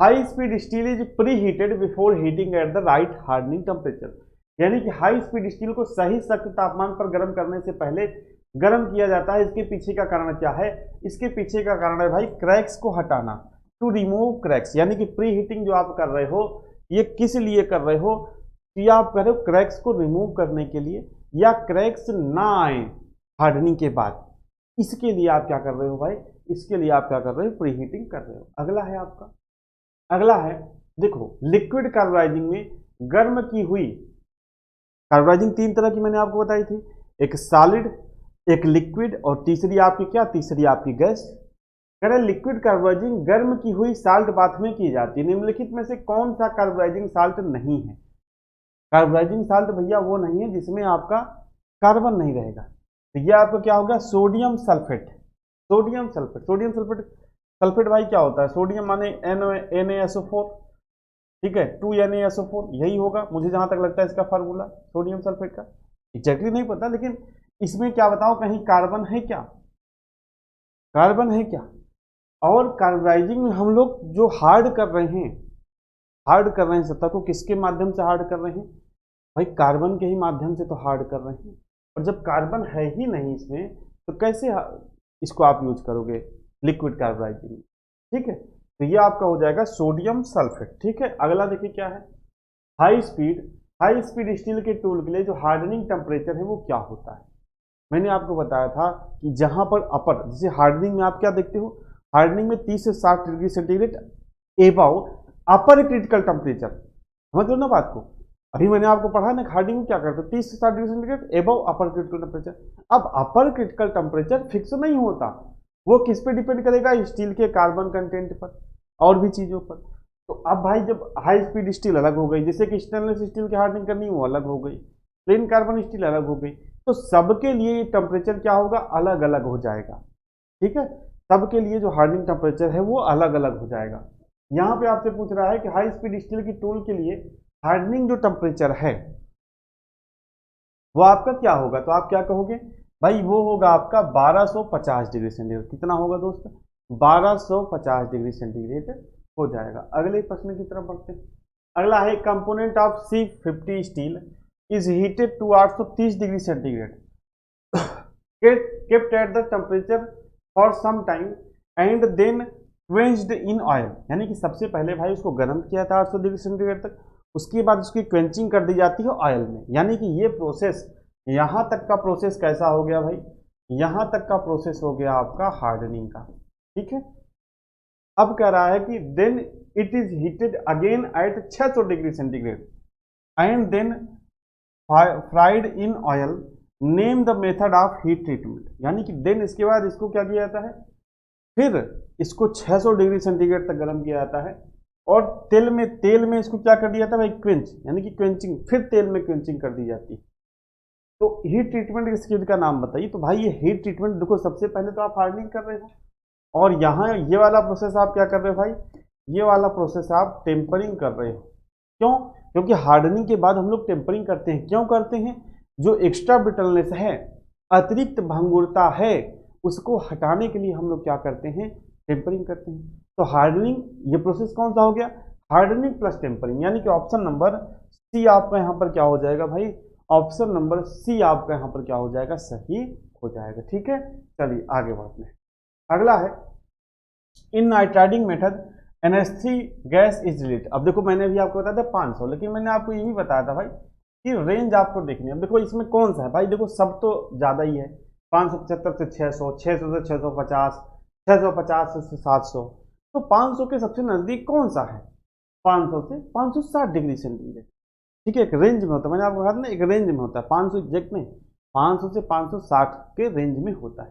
high speed steel is pre heated before heating at the right hardening temperature. यानी कि हाई स्पीड स्टील को सही सख्त तापमान पर गर्म करने से पहले गर्म किया जाता है। इसके पीछे का कारण क्या है? इसके पीछे का कारण है भाई क्रैक्स को हटाना, टू रिमूव क्रैक्स। यानी कि प्री हीटिंग जो आप कर रहे हो, ये किस लिए कर रहे हो? कि आप कर रहे हो क्रैक्स को रिमूव करने के लिए, या क्रैक्स ना आए हार्डनिंग के बाद, इसके लिए आप क्या कर रहे हो भाई? इसके लिए आप क्या कर रहे हो? प्री हीटिंग कर रहे हो। अगला है आपका, अगला है, देखो लिक्विड कार्बोनाइजिंग में गर्म की हुई कार्बोनाइजिंग तीन तरह की मैंने आपको बताई थी, एक सॉलिड, एक लिक्विड, और तीसरी आपकी क्या? तीसरी आपकी गैस। कह रहे लिक्विड कार्बोनाइजिंग गर्म की हुई साल्ट बाथ में की जाती है। निम्नलिखित में से कौन सा कार्बोनाइजिंग साल्ट नहीं है? कार्बोनाइजिंग साल्ट भैया वो नहीं है जिसमें आपका कार्बन नहीं रहेगा। तो ये आपका क्या होगा? Sodium sulphate. Sodium sulphate, sodium sulphate, sulphate भाई क्या होता है? सोडियम माने NaSO4, ठीक है, 2NaSO4, यही होगा मुझे जहां तक लगता है इसका फार्मूला सोडियम सल्फेट का। एग्जैक्टली नहीं पता, लेकिन इसमें क्या बताओ, कहीं कार्बन है क्या? कार्बन है क्या? और कार्बोनाइजिंग में हम लोग जो हार्ड कर रहे हैं, हार्ड कर रहे हैं सतह को, किसके माध्यम से हार्ड कर रहे हैं भाई? कार्बन के ही माध्यम से तो हार्ड कर रहे हैं। और जब कार्बन है ही नहीं इसमें, तो कैसे इसको आप यूज करोगे लिक्विड कार्बोनाइजिंग? ठीक है, तो ये आपका हो जाएगा सोडियम सल्फेट। ठीक है, अगला देखिए क्या है, हाई स्पीड स्टील के टूल के लिए जो हार्डनिंग टेम्परेचर है वो क्या होता है? मैंने आपको बताया था कि जहां पर अपर, जैसे हार्डनिंग में आप क्या देखते हो, हार्डनिंग में 30 से 60 डिग्री सेंटीग्रेड एबव अपर क्रिटिकल टेम्परेचर, समझ लो ना बात को। अभी मैंने आपको पढ़ा ना हार्डनिंग में क्या करते हैं, 30 से 60 डिग्री सेंटीग्रेड एबव अपर क्रिटिकल टेम्परेचर। अब अपर क्रिटिकल टेम्परेचर फिक्स नहीं होता, वो किस पे डिपेंड करेगा? स्टील के कार्बन कंटेंट पर और भी चीजों पर। तो अब भाई जब हाई स्पीड स्टील अलग हो गई, जैसे कि स्टेनलेस स्टील की हार्डनिंग करनी वो अलग हो गई, प्लेन कार्बन स्टील अलग हो गई, तो सबके लिए टेम्परेचर क्या होगा? अलग अलग हो जाएगा। ठीक है, सबके लिए जो हार्डनिंग टेम्परेचर है वो अलग अलग हो जाएगा। यहाँ पे आपसे पूछ रहा है कि हाई स्पीड स्टील की टूल के लिए हार्डनिंग जो टेम्परेचर है वो आपका क्या होगा? तो आप क्या कहोगे भाई? वो होगा आपका 1250 डिग्री सेंटीग्रेड। कितना होगा दोस्त? 1250 डिग्री सेंटीग्रेड हो जाएगा। अगले प्रश्न की तरफ बढ़ते हैं। अगला है, component of C50 steel is heated to 830 degree centigrade kept at the temperature for some time and then quenched in oil। यानी कि सबसे पहले भाई उसको गर्म किया था 800 डिग्री सेंटीग्रेड तक, उसके बाद उसकी क्वेंचिंग कर दी जाती है ऑयल में। यानी कि ये प्रोसेस, यहां तक का प्रोसेस कैसा हो गया भाई? यहां तक का प्रोसेस हो गया आपका हार्डनिंग का। ठीक है, अब कह रहा है कि then it is heated again at 600 degree centigrade and then fried in oil, name the method of heat treatment. यानी कि देन इसके बाद इसको क्या किया जाता है? फिर इसको 600 डिग्री सेंटीग्रेड तक गर्म किया जाता है, और तेल में इसको क्या कर दिया था भाई, क्विंच, यानी कि क्विंचिंग, फिर तेल में क्विंचिंग कर दी जाती है। तो हीट ट्रीटमेंट इस चीज का नाम बताइए। तो भाई ये हीट ट्रीटमेंट, देखो सबसे पहले तो आप हार्डनिंग कर रहे हो, और यहाँ ये वाला प्रोसेस आप क्या कर रहे हो भाई, ये वाला प्रोसेस आप टेम्परिंग कर रहे हो। क्यों? क्योंकि हार्डनिंग के बाद हम लोग टेम्परिंग करते हैं। क्यों करते हैं? जो एक्स्ट्रा ब्रिटलनेस है, अतिरिक्त भंगुरता है, उसको हटाने के लिए हम लोग क्या करते हैं, टेम्परिंग करते हैं। तो हार्डनिंग ये प्रोसेस कौन सा हो गया, हार्डनिंग प्लस टेम्परिंग, यानी कि ऑप्शन नंबर सी आपका यहाँ पर क्या हो जाएगा भाई, ऑप्शन नंबर सी आपका यहाँ पर क्या हो जाएगा, सही हो जाएगा। ठीक है, चलिए आगे बढ़ते हैं। अगला है in nitriding method NH3 gas is release. अब देखो मैंने भी आपको बताया था 500, लेकिन मैंने आपको ये भी बताया था भाई कि रेंज आपको देखनी है। अब देखो इसमें कौन सा है भाई, देखो सब तो ज़्यादा ही है, 575 से 600, 600 से 650, 650 से 700। तो 500 के सबसे नज़दीक कौन सा है, 500 से 560 डिग्री सेंटीग्रेड। ठीक है, एक रेंज में होता है, मैंने आपको कहा था ना एक रेंज में होता है, 500 एग्जैक्ट नहीं, 500 से 560 के रेंज में होता है।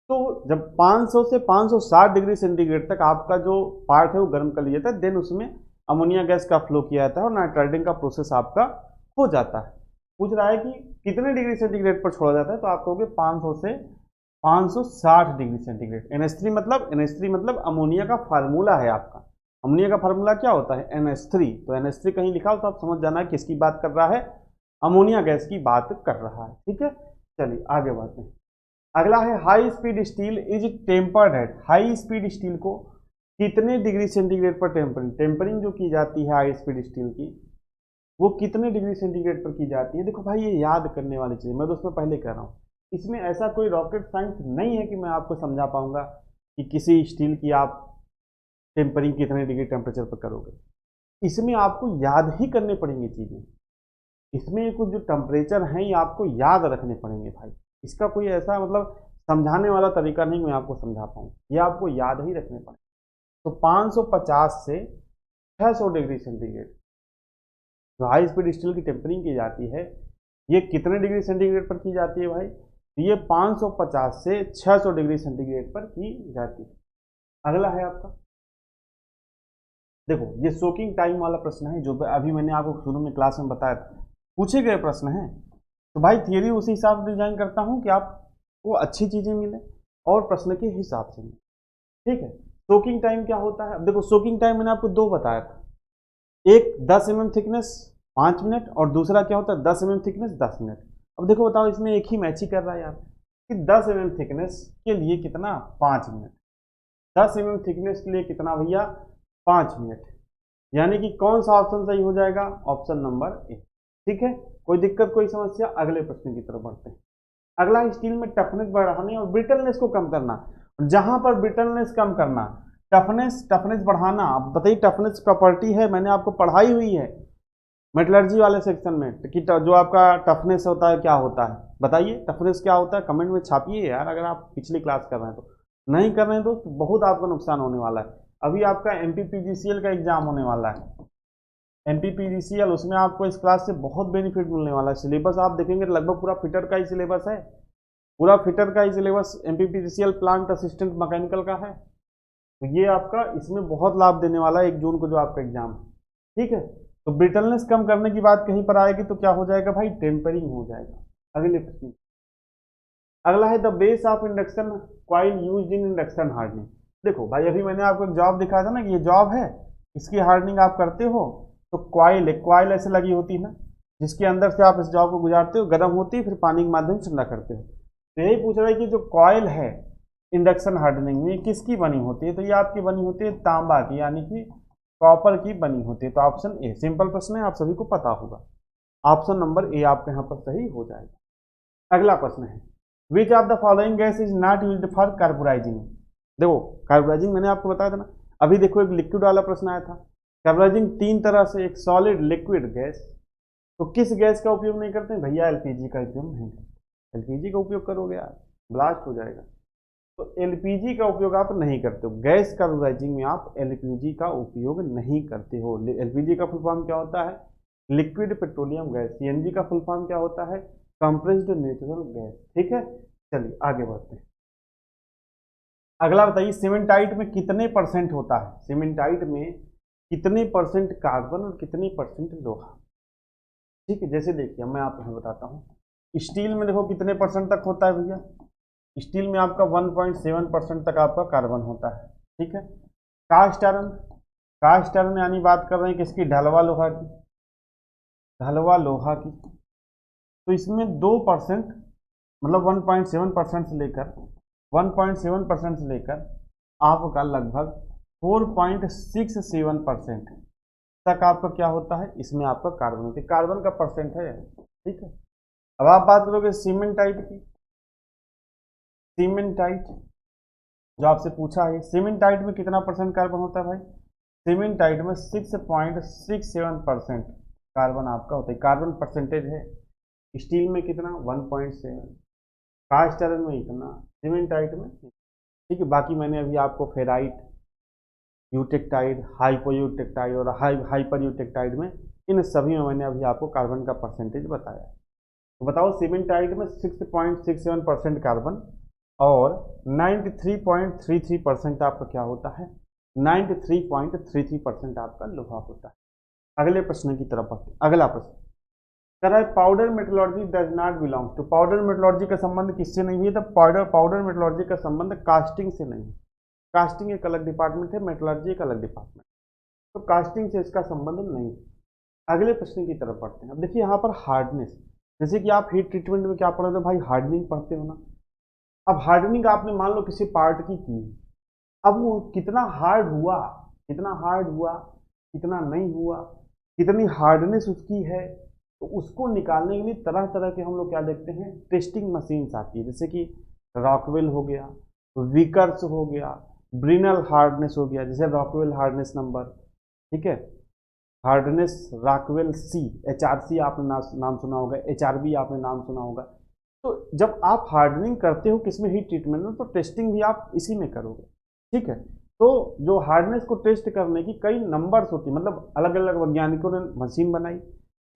तो जब 500 से 560 डिग्री सेंटीग्रेड तक आपका जो पार्ट है वो गर्म कर लिया जाता है, देन उसमें अमोनिया गैस का फ्लो किया जाता है और नाइट्राइडिंग का प्रोसेस आपका हो जाता है। पूछ रहा है कि कितने डिग्री सेंटीग्रेड पर छोड़ा जाता है, तो आप कहोगे 500 से 560 डिग्री सेंटीग्रेड। NH3 मतलब अमोनिया का फार्मूला है आपका। अमोनिया का फार्मूला क्या होता है, NH3। तो NH3 कहीं लिखा हो तो आप समझ जाना है किसकी बात कर रहा है, अमोनिया गैस की बात कर रहा है। ठीक है, चलिए आगे बढ़ते हैं। अगला है high speed steel is tempered at. High speed steel को कितने डिग्री सेंटीग्रेड पर टेम्परिंग जो की जाती है हाई स्पीड स्टील की, वो कितने डिग्री सेंटीग्रेड पर की जाती है। देखो भाई ये याद करने वाली चीज़, मैं दोस्तों पहले कह रहा हूँ, इसमें ऐसा कोई रॉकेट साइंस नहीं है कि मैं आपको समझा पाऊंगा कि किसी स्टील की आप टेम्परिंग कितने डिग्री टेम्परेचर पर करोगे। इसमें आपको याद ही करने पड़ेंगी चीज़ें, इसमें कुछ जो टेम्परेचर हैं ये आपको याद रखने पड़ेंगे भाई। इसका कोई ऐसा मतलब समझाने वाला तरीका नहीं मैं आपको समझा पाऊँ, ये आपको याद ही रखने पड़ेंगे। तो 550 से 600 डिग्री सेंटीग्रेड जो हाई स्पीड स्टील की टेम्परिंग की जाती है, ये कितने डिग्री सेंटीग्रेड पर की जाती है भाई, ये 550 से 600 डिग्री सेंटीग्रेड पर की जाती है। अगला है आपका, देखो ये सोकिंग टाइम वाला प्रश्न है जो अभी मैंने आपको शुरू में क्लास में बताया था, पूछे गए प्रश्न है। तो भाई थियरी उसी हिसाब से डिजाइन करता हूँ कि आपको अच्छी चीजें मिले और प्रश्न के हिसाब से मिले। ठीक है, सोकिंग टाइम क्या होता है, अब देखो सोकिंग टाइम मैंने आपको दो बताया था, एक 10 mm थिकनेस 5 मिनट और दूसरा क्या होता है 10 mm थिकनेस 10 मिनट। अब देखो बताओ इसमें एक ही मैच ही कर रहा है यार कि 10 mm थिकनेस के लिए कितना 5 मिनट, 10 mm थिकनेस के लिए कितना भैया 5 मिनट, यानी कि कौन सा ऑप्शन सही हो जाएगा, ऑप्शन नंबर ए। ठीक है, कोई दिक्कत कोई समस्या, अगले प्रश्न की तरफ बढ़ते हैं। अगला स्टील में टफनेस बढ़ाने और ब्रिटलनेस को कम करना। जहां पर ब्रिटलनेस कम करना, टफनेस बढ़ाना, आप बताइए टफनेस प्रॉपर्टी है मैंने आपको पढ़ाई हुई है मेटलर्जी वाले सेक्शन में कि जो आपका टफनेस होता है क्या होता है, बताइए टफनेस क्या होता है, कमेंट में छापिए यार अगर आप पिछली क्लास कर रहे हैं। तो नहीं कर रहे हैं दोस्त, बहुत आपका नुकसान होने वाला है। अभी आपका MPPGCL का एग्जाम होने वाला है, MPPGCL, उसमें आपको इस क्लास से बहुत बेनिफिट मिलने वाला है। सिलेबस आप देखेंगे लगभग पूरा फिटर का ही सिलेबस है, पूरा फिटर का ही syllabus MPPGCL plant assistant mechanical का है। तो ये आपका इसमें बहुत लाभ देने वाला है 1 जून को जो आपका एग्जाम है। ठीक है, तो ब्रिटलनेस कम करने की बात कहीं पर आएगी तो क्या हो जाएगा भाई, टेम्परिंग हो जाएगा। अगले प्रश्न, अगला है the base of induction coil used in induction hardening. देखो भाई अभी मैंने आपको एक जॉब दिखाया था ना कि ये जॉब है, इसकी हार्डनिंग आप करते हो, तो कॉइल एक कॉइल ऐसे लगी होती है ना जिसके अंदर से आप इस जॉब को गुजारते हो, गर्म होती है फिर पानी के माध्यम से ठंडा करते हो। तो यही पूछ रहा है कि जो कॉइल है इंडक्शन हार्डनिंग में किसकी बनी होती है, तो ये आपकी बनी होती है तांबा की, यानी कि कॉपर की बनी होती है। तो ऑप्शन ए, सिंपल प्रश्न है आप सभी को पता होगा, ऑप्शन नंबर ए आपके यहाँ पर सही हो जाएगा। अगला प्रश्न है which of the following gas is not used for carburizing. देखो कार्बोराइजिंग मैंने आपको बताया था ना, अभी देखो एक लिक्विड वाला प्रश्न आया था। कार्बोराइजिंग 3 तरह से, एक सॉलिड लिक्विड गैस, तो किस गैस का उपयोग नहीं करते हैं भैया, LPG का उपयोग नहीं करते। LPG का उपयोग करोगे यार ब्लास्ट हो जाएगा, तो LPG का उपयोग आप नहीं करते हो, गैस कार्बोराइजिंग में आप LPG का उपयोग नहीं करते हो। LPG का फुल फॉर्म क्या होता है, लिक्विड पेट्रोलियम गैस। CNG का फुल फॉर्म क्या होता है, कंप्रेस्ड नेचुरल गैस। ठीक है, चलिए आगे बढ़ते हैं। अगला बताइए सीमेंटाइट में कितने % होता है, सीमेंटाइट में कितने परसेंट कार्बन और कितने परसेंट लोहा। ठीक है, जैसे देखिए मैं आपको बताता हूँ। स्टील में देखो कितने परसेंट तक होता है भैया, स्टील में आपका 1.7% तक आपका कार्बन होता है। ठीक है, कास्ट आयरन, कास्ट आयरन यानी बात कर रहे हैं किसकी, ढलवा लोहा की, ढलवा लोहा की। तो इसमें 2% मतलब 1.7% से लेकर 1.7% से लेकर आपका लगभग 4.67% तक आपका क्या होता है, इसमें आपका कार्बन होता है, कार्बन का परसेंट है। ठीक है, अब आप बात करोगे सीमेंटाइट की, सीमेंटाइट जो आपसे पूछा है, सीमेंटाइट में कितना परसेंट कार्बन होता है भाई, सीमेंटाइट में 6.67% कार्बन आपका होता है, कार्बन परसेंटेज है। स्टील में कितना 1.7, कास्ट आयरन में इतना, सीमेंटाइट में। ठीक है, बाकी मैंने अभी आपको फेराइट, यूटेक्टाइड, हाइपोयूटेक्टाइड और हाइपर यूटेक्टाइड में, इन सभी में मैंने अभी आपको कार्बन का परसेंटेज बताया। तो बताओ सीमेंटाइट में 6.67% कार्बन और 93.33% आपका क्या होता है, 93.33% आपका लोहा होता है। अगले प्रश्न की तरफ बढ़ते हैं। अगला प्रश्न कह रहा है powder metallurgy does not belong to, powder metallurgy का संबंध किससे नहीं है, तो पाउडर मेटलर्जी का संबंध कास्टिंग से नहीं है। कास्टिंग एक अलग डिपार्टमेंट है, मेटलर्जी एक अलग डिपार्टमेंट, तो कास्टिंग से इसका संबंध नहीं है। अगले प्रश्न की तरफ बढ़ते हैं। अब देखिए यहाँ पर हार्डनेस, जैसे कि आप हीट ट्रीटमेंट में क्या पढ़ोगे भाई, हार्डनिंग पढ़ते हो ना। अब हार्डनिंग आपने मान लो किसी पार्ट की, अब वो कितना हार्ड हुआ, कितना हार्ड हुआ, कितना नहीं हुआ, कितनी हार्डनेस उसकी है, तो उसको निकालने के लिए तरह तरह के हम लोग क्या देखते हैं, टेस्टिंग मशीन्स आती है, जैसे कि रॉकवेल हो गया, विकर्स हो गया, ब्रिनल हार्डनेस हो गया, जैसे रॉकवेल हार्डनेस नंबर। ठीक है, हार्डनेस रॉकवेल सी, HRC आपने नाम सुना होगा, HRB आपने नाम सुना होगा। तो जब आप हार्डनिंग करते हो किसमें, हीट ट्रीटमेंट में, तो टेस्टिंग भी आप इसी में करोगे। ठीक है, तो जो हार्डनेस को टेस्ट करने की कई नंबर्स होती है, मतलब अलग अलग वैज्ञानिकों ने मशीन बनाई,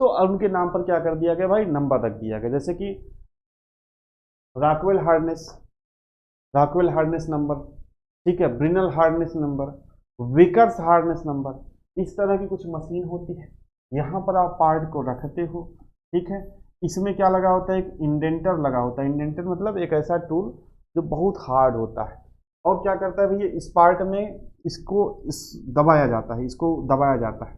तो उनके नाम पर क्या कर दिया गया भाई, नंबर रख दिया गया, जैसे कि Rockwell hardness, Rockwell hardness number. ठीक है, Brinell hardness number, Vickers hardness number, इस तरह की कुछ मशीन होती है। यहाँ पर आप पार्ट को रखते हो। ठीक है, इसमें क्या लगा होता है, एक इंडेंटर लगा होता है, इंडेंटर मतलब एक ऐसा टूल जो बहुत हार्ड होता है, और क्या करता है भैया, इस पार्ट में इसको दबाया जाता है, इसको दबाया जाता है,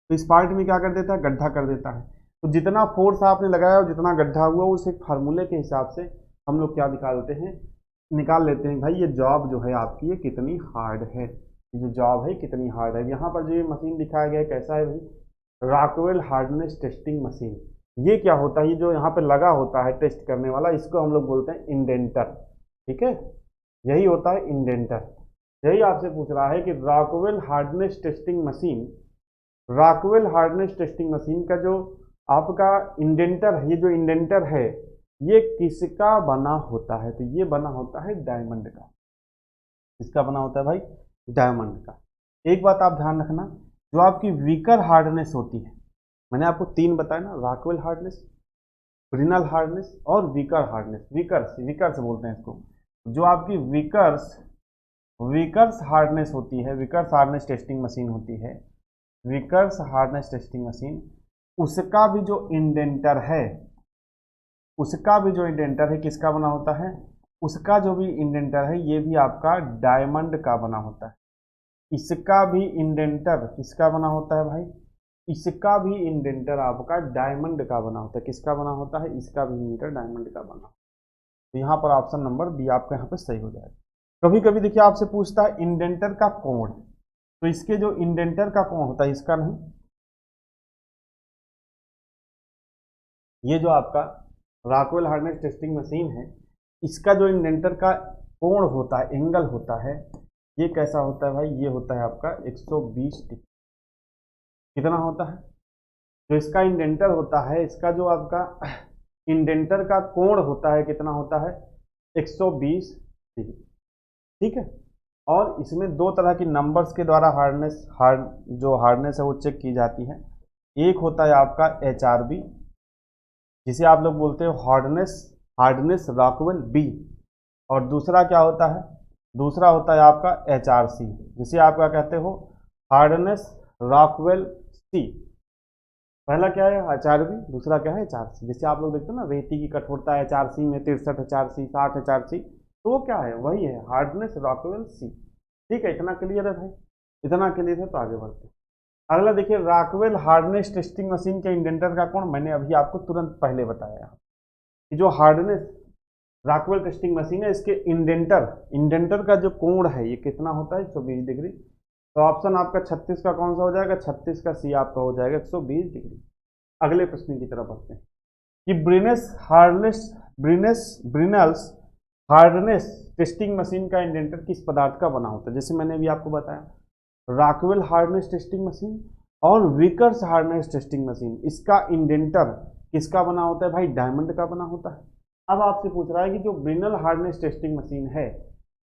तो इस पार्ट में क्या कर देता है, गड्ढा कर देता है। तो जितना फोर्स आपने लगाया और जितना गड्ढा हुआ, उस एक फार्मूले के हिसाब से हम लोग क्या निकालते हैं, निकाल लेते हैं भाई ये जॉब जो है आपकी ये कितनी हार्ड है, ये जो जॉब है कितनी हार्ड है। यहाँ पर जो ये मशीन दिखाया गया है कैसा है भाई, रॉकवेल हार्डनेस टेस्टिंग मशीन। ये क्या होता है, ये जो यहाँ पे लगा होता है टेस्ट करने वाला, इसको हम लोग बोलते हैं इंडेंटर। ठीक है, यही होता है इंडेंटर। यही आपसे पूछ रहा है कि Rockwell hardness testing machine, Rockwell hardness testing machine का जो आपका इंडेंटर है, ये जो इंडेंटर है ये किसका बना होता है, तो ये बना होता है डायमंड का। किसका बना होता है भाई, डायमंड का। एक बात आप ध्यान रखना, जो आपकी वीकर हार्डनेस होती है, मैंने आपको तीन बताया ना, रॉकवेल हार्डनेस, ब्रिनल हार्डनेस और वीकर हार्डनेस, विकर्स, विकर्स बोलते हैं इसको। जो आपकी विकर्स, विकर्स हार्डनेस होती है, विकर्स हार्डनेस टेस्टिंग मशीन होती है, विकर्स हार्डनेस टेस्टिंग मशीन, उसका भी जो इंडेंटर है, उसका भी जो इंडेंटर है किसका बना होता है, उसका जो भी इंडेंटर है ये भी आपका डायमंड का बना होता है। इसका भी इंडेंटर किसका बना होता है भाई, इसका भी इंडेंटर आपका डायमंड का बना होता है। किसका बना होता है, इसका भी इंडेंटर डायमंड का बना। तो यहाँ पर ऑप्शन नंबर बी आपका यहाँ पे सही हो जाएगा। कभी कभी देखिए आपसे पूछता है इंडेंटर का कोण, तो इसके जो इंडेंटर का कोण होता है, इसका नहीं, ये जो आपका रॉकवेल हार्डनेस टेस्टिंग मशीन है, इसका जो इंडेंटर का कोण होता है, एंगल होता है, ये कैसा होता है भाई, ये होता है आपका 120 डिग्री। कितना होता है, जो इसका इंडेंटर होता है, इसका जो आपका इंडेंटर का कोण होता है कितना होता है, 120 डिग्री। ठीक है, और इसमें दो तरह की नंबर्स के द्वारा जो हार्डनेस है वो चेक की जाती है। एक होता है आपका HRB, जिसे आप लोग बोलते हो हार्डनेस, हार्डनेस रॉकवेल बी, और दूसरा क्या होता है, दूसरा होता है आपका HRC, जिसे आपका कहते हो हार्डनेस रॉकवेल सी। पहला क्या है HRV, दूसरा क्या है HRC। जैसे आप लोग देखते हो ना रेती की कठोरता HRC में 63 HRC 60 HRC, तो वो क्या है वही है हार्डनेस रॉकवेल सी। ठीक है, इतना क्लियर है भाई, इतना क्लियर है तो आगे बढ़ते हैं। अगला देखिए रॉकवेल हार्डनेस टेस्टिंग मशीन के इंडेंटर का कोण मैंने अभी आपको तुरंत पहले बताया कि जो हार्डनेस रॉकवेल टेस्टिंग मशीन है इसके इंडेंटर का जो कोण है ये कितना होता है 120 डिग्री। तो ऑप्शन आपका 36 का कौन सा हो जाएगा, 36 का सी आपका हो जाएगा 120 डिग्री। अगले प्रश्न की तरफ बढ़ते हैं कि ब्रिनल्स हार्डनेस टेस्टिंग मशीन का इंडेंटर किस पदार्थ का बना होता है। जैसे मैंने अभी आपको बताया रॉकवेल हार्डनेस टेस्टिंग मशीन और विकर्स हार्डनेस टेस्टिंग मशीन, इसका इंडेंटर किसका बना होता है भाई, डायमंड का बना होता है। अब आपसे पूछ रहा है कि जो ब्रिनल हार्डनेस टेस्टिंग मशीन है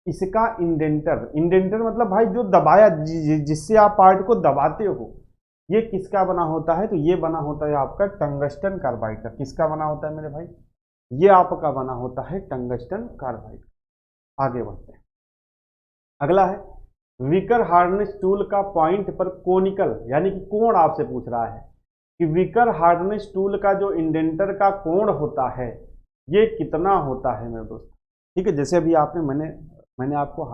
इसका इंडेंटर मतलब भाई जो दबाया जिससे आप पार्ट को दबाते हो ये किसका बना होता है, तो ये बना होता है आपका टंगस्टन कार्बाइड का। किसका बना होता है मेरे भाई, ये आपका बना होता है टंगस्टन कार्बाइड। आगे बढ़ते हैं, अगला है विकर हार्डनेस टूल का पॉइंट पर कोनिकल यानी कि कोण आपसे पूछ रहा है कि विकर हार्डनेस टूल का जो इंडेंटर का कोण होता है ये कितना होता है मेरे दोस्त। ठीक है, जैसे अभी आपने मैंने आपको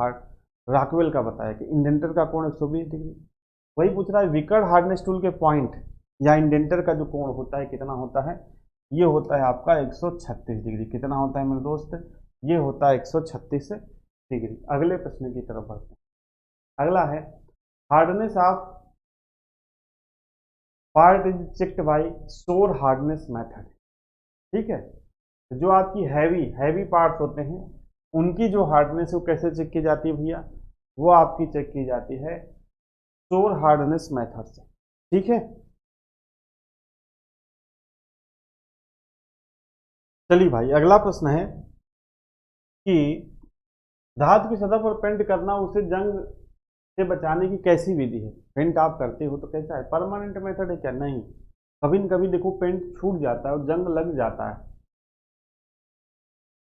रॉकवेल का बताया कि इंडेंटर का कोण 120 डिग्री, वही पूछ रहा है विकर हार्डनेस टूल के पॉइंट या इंडेंटर का जो कोण होता है कितना होता है, ये होता है आपका 136 डिग्री। कितना होता है मेरे दोस्त, ये होता है 136 डिग्री। अगले प्रश्न की तरफ बढ़ते हैं, अगला है hardness of part is checked by शोर हार्डनेस मेथड। ठीक है, जो आपकी हैवी पार्ट्स होते हैं उनकी जो हार्डनेस है वो कैसे चेक की जाती है भैया, वो आपकी चेक की जाती है शोर हार्डनेस मेथड से। ठीक है, चलिए भाई अगला प्रश्न है कि धातु की सतह पर पेंट करना उसे जंग से बचाने की कैसी विधि है। पेंट आप करते हो तो कैसा है, परमानेंट मेथड है क्या, नहीं। कभी न कभी देखो पेंट छूट जाता है और जंग लग जाता है,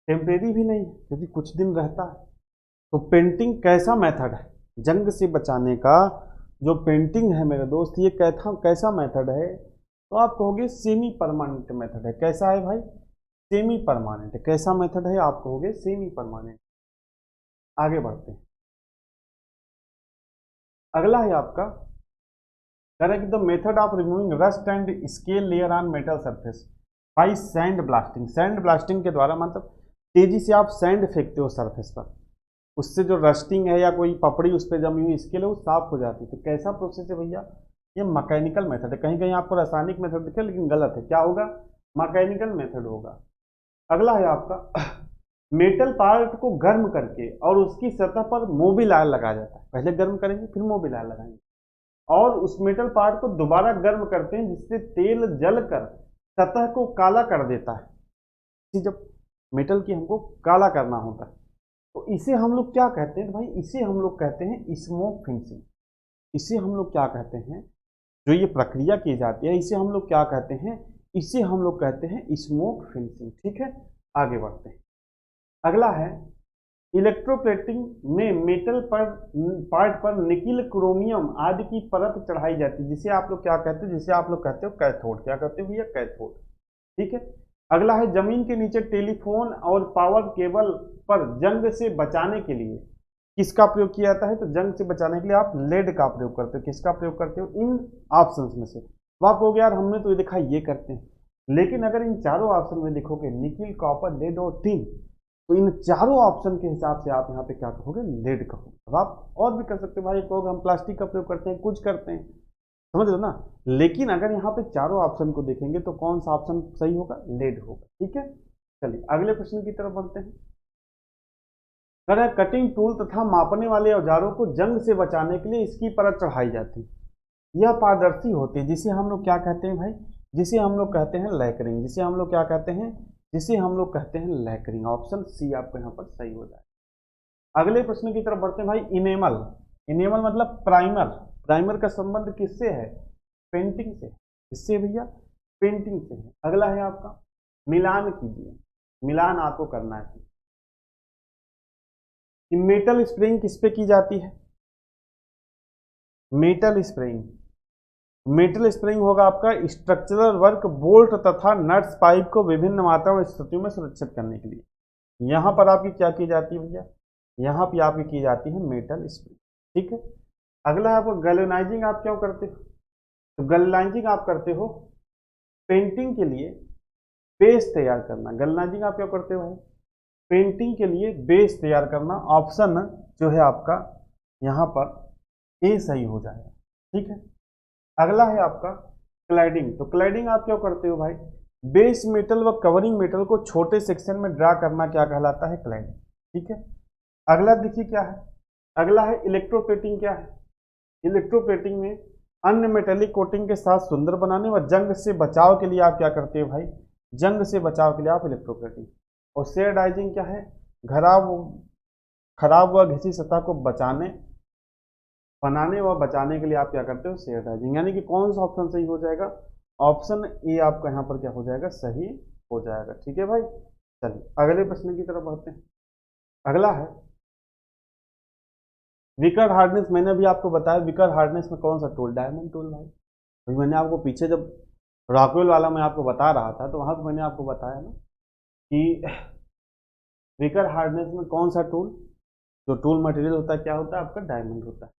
टेम्परेरी भी नहीं क्योंकि कुछ दिन रहता है। तो पेंटिंग कैसा मेथड है जंग से बचाने का, जो पेंटिंग है मेरे दोस्त ये कैसा मेथड है, तो आप कहोगे सेमी परमानेंट मेथड है। कैसा है भाई, सेमी परमानेंट। कैसा मेथड है, आप कहोगे सेमी परमानेंट। आगे बढ़ते हैं, अगला है आपका कह रहा है कि the method of removing rust and scale layer on metal surface by sand blasting. Sand blasting के द्वारा मतलब तेजी से आप सैंड फेंकते हो सरफेस पर, उससे जो रस्टिंग है या कोई पपड़ी उस पर जमी हुई स्केल है वो साफ हो जाती है। तो कैसा प्रोसेस है भैया, ये मैकेनिकल मेथड है। कहीं कहीं आपको रासायनिक मेथड दिखे लेकिन गलत है, क्या होगा, मैकेनिकल मेथड होगा। अगला है आपका मेटल पार्ट को गर्म करके और उसकी सतह पर मोबिल ऑयल लगाया जाता है। पहले गर्म करेंगे फिर मोबिल ऑयल लगाएंगे और उस मेटल पार्ट को दोबारा गर्म करते हैं जिससे तेल जलकर सतह को काला कर देता है। जब मेटल की हमको काला करना होता है तो इसे हम लोग क्या कहते हैं, तो भाई इसे हम लोग कहते हैं स्मोक फिनिशिंग। इसे हम लोग क्या कहते हैं, जो ये प्रक्रिया की जाती है इसे हम लोग क्या कहते हैं, इसे हम लोग कहते हैं स्मोक फिनिशिंग। ठीक है, आगे बढ़ते हैं, अगला है इलेक्ट्रोप्लेटिंग में मेटल पर पार्ट पर निकिल क्रोमियम आदि की परत चढ़ाई जाती है जिसे आप लोग क्या कहते हो, जिसे आप लोग कहते हो कैथोड। क्या कहते हो भैया, कैथोड। ठीक है, अगला है जमीन के नीचे टेलीफोन और पावर केबल पर जंग से बचाने के लिए किसका प्रयोग किया जाता है, तो जंग से बचाने के लिए आप लेड का प्रयोग करते हो। किसका प्रयोग करते हो, इन ऑप्शंस में से। तो आप कहोगे यार हमने तो ये देखा ये करते हैं, लेकिन अगर इन चारों ऑप्शन में देखोगे निकिल कॉपर लेड और टिन, तो इन चारों ऑप्शन के हिसाब से आप यहाँ पे क्या कहोगे, लेड कहोगे। अब आप और भी कर सकते हो भाई, कहोगे हम प्लास्टिक का प्रयोग करते हैं, कुछ करते हैं, समझ लो ना। लेकिन अगर यहाँ पे चारों ऑप्शन को देखेंगे तो कौन सा ऑप्शन सही होगा, लेड होगा। ठीक है, चलिए अगले प्रश्न की तरफ बढ़ते हैं। कह कटिंग टूल तथा मापने वाले औजारों को जंग से बचाने के लिए इसकी परत चढ़ाई जाती है। यह पारदर्शी होती है जिसे हम लोग क्या कहते हैं भाई, जिसे हम लोग कहते हैं लैकरिंग। जिसे हम लोग क्या कहते हैं, जिसे हम लोग कहते हैं लैकरिंग। ऑप्शन सी आपको यहाँ पर सही हो जाए। अगले प्रश्न की तरफ बढ़ते हैं भाई। इनेमल, इनेमल मतलब प्राइमर। प्राइमर का संबंध किससे है, पेंटिंग से। किससे भैया, पेंटिंग से है। अगला है आपका मिलान कीजिए, मिलान आपको करना है कि मेटल स्प्रेइंग किस पे की जाती है, मेटल स्प्रेइंग मेटल स्प्रिंग होगा आपका स्ट्रक्चरल वर्क, बोल्ट तथा नट्स पाइप को विभिन्न मात्रा में स्थितियों में सुरक्षित करने के लिए। यहाँ पर आपकी क्या की जाती है भैया, यहाँ पे आपकी की जाती है मेटल स्प्रिंग। ठीक है, अगला है आपको गैल्वेनाइजिंग। आप क्या करते हो, तो गैल्वेनाइजिंग आप करते हो पेंटिंग के लिए बेस तैयार करना। गैल्वेनाइजिंग आप क्या करते हो भाई, पेंटिंग के लिए बेस तैयार करना। ऑप्शन जो है आपका यहाँ पर ए सही हो जाएगा। ठीक है, अगला है आपका क्लैडिंग। तो क्लैडिंग आप क्या करते हो भाई, बेस मेटल व कवरिंग मेटल को छोटे सेक्शन में ड्रा करना क्या कहलाता है, क्लैडिंग। ठीक है, अगला देखिए क्या है, अगला है इलेक्ट्रोप्लेटिंग। क्या है, इलेक्ट्रोप्लेटिंग में अन्य मेटेलिक कोटिंग के साथ सुंदर बनाने व जंग से बचाव के लिए आप क्या करते हो भाई, जंग से बचाव के लिए आप इलेक्ट्रोप्लेटिंग। और शेयर डाइजिंग क्या है, खराब व घिसी सतह को बनाने व बचाने के लिए आप क्या करते हो, शेयर डाइजिंग। यानी कि कौन सा ऑप्शन सही हो जाएगा, ऑप्शन ए आपका यहाँ पर क्या हो जाएगा, सही हो जाएगा। ठीक है भाई, चलिए अगले प्रश्न की तरफ बढ़ते हैं। अगला है विकर हार्डनेस। मैंने भी आपको बताया विकर हार्डनेस में कौन सा टूल, डायमंड टूल भाई। तो मैंने आपको पीछे जब रॉकवेल वाला मैं आपको बता रहा था तो वहां पर मैंने आपको बताया ना कि विकर हार्डनेस में कौन सा टूल, जो टूल मटेरियल होता है क्या होता है आपका, डायमंड होता है।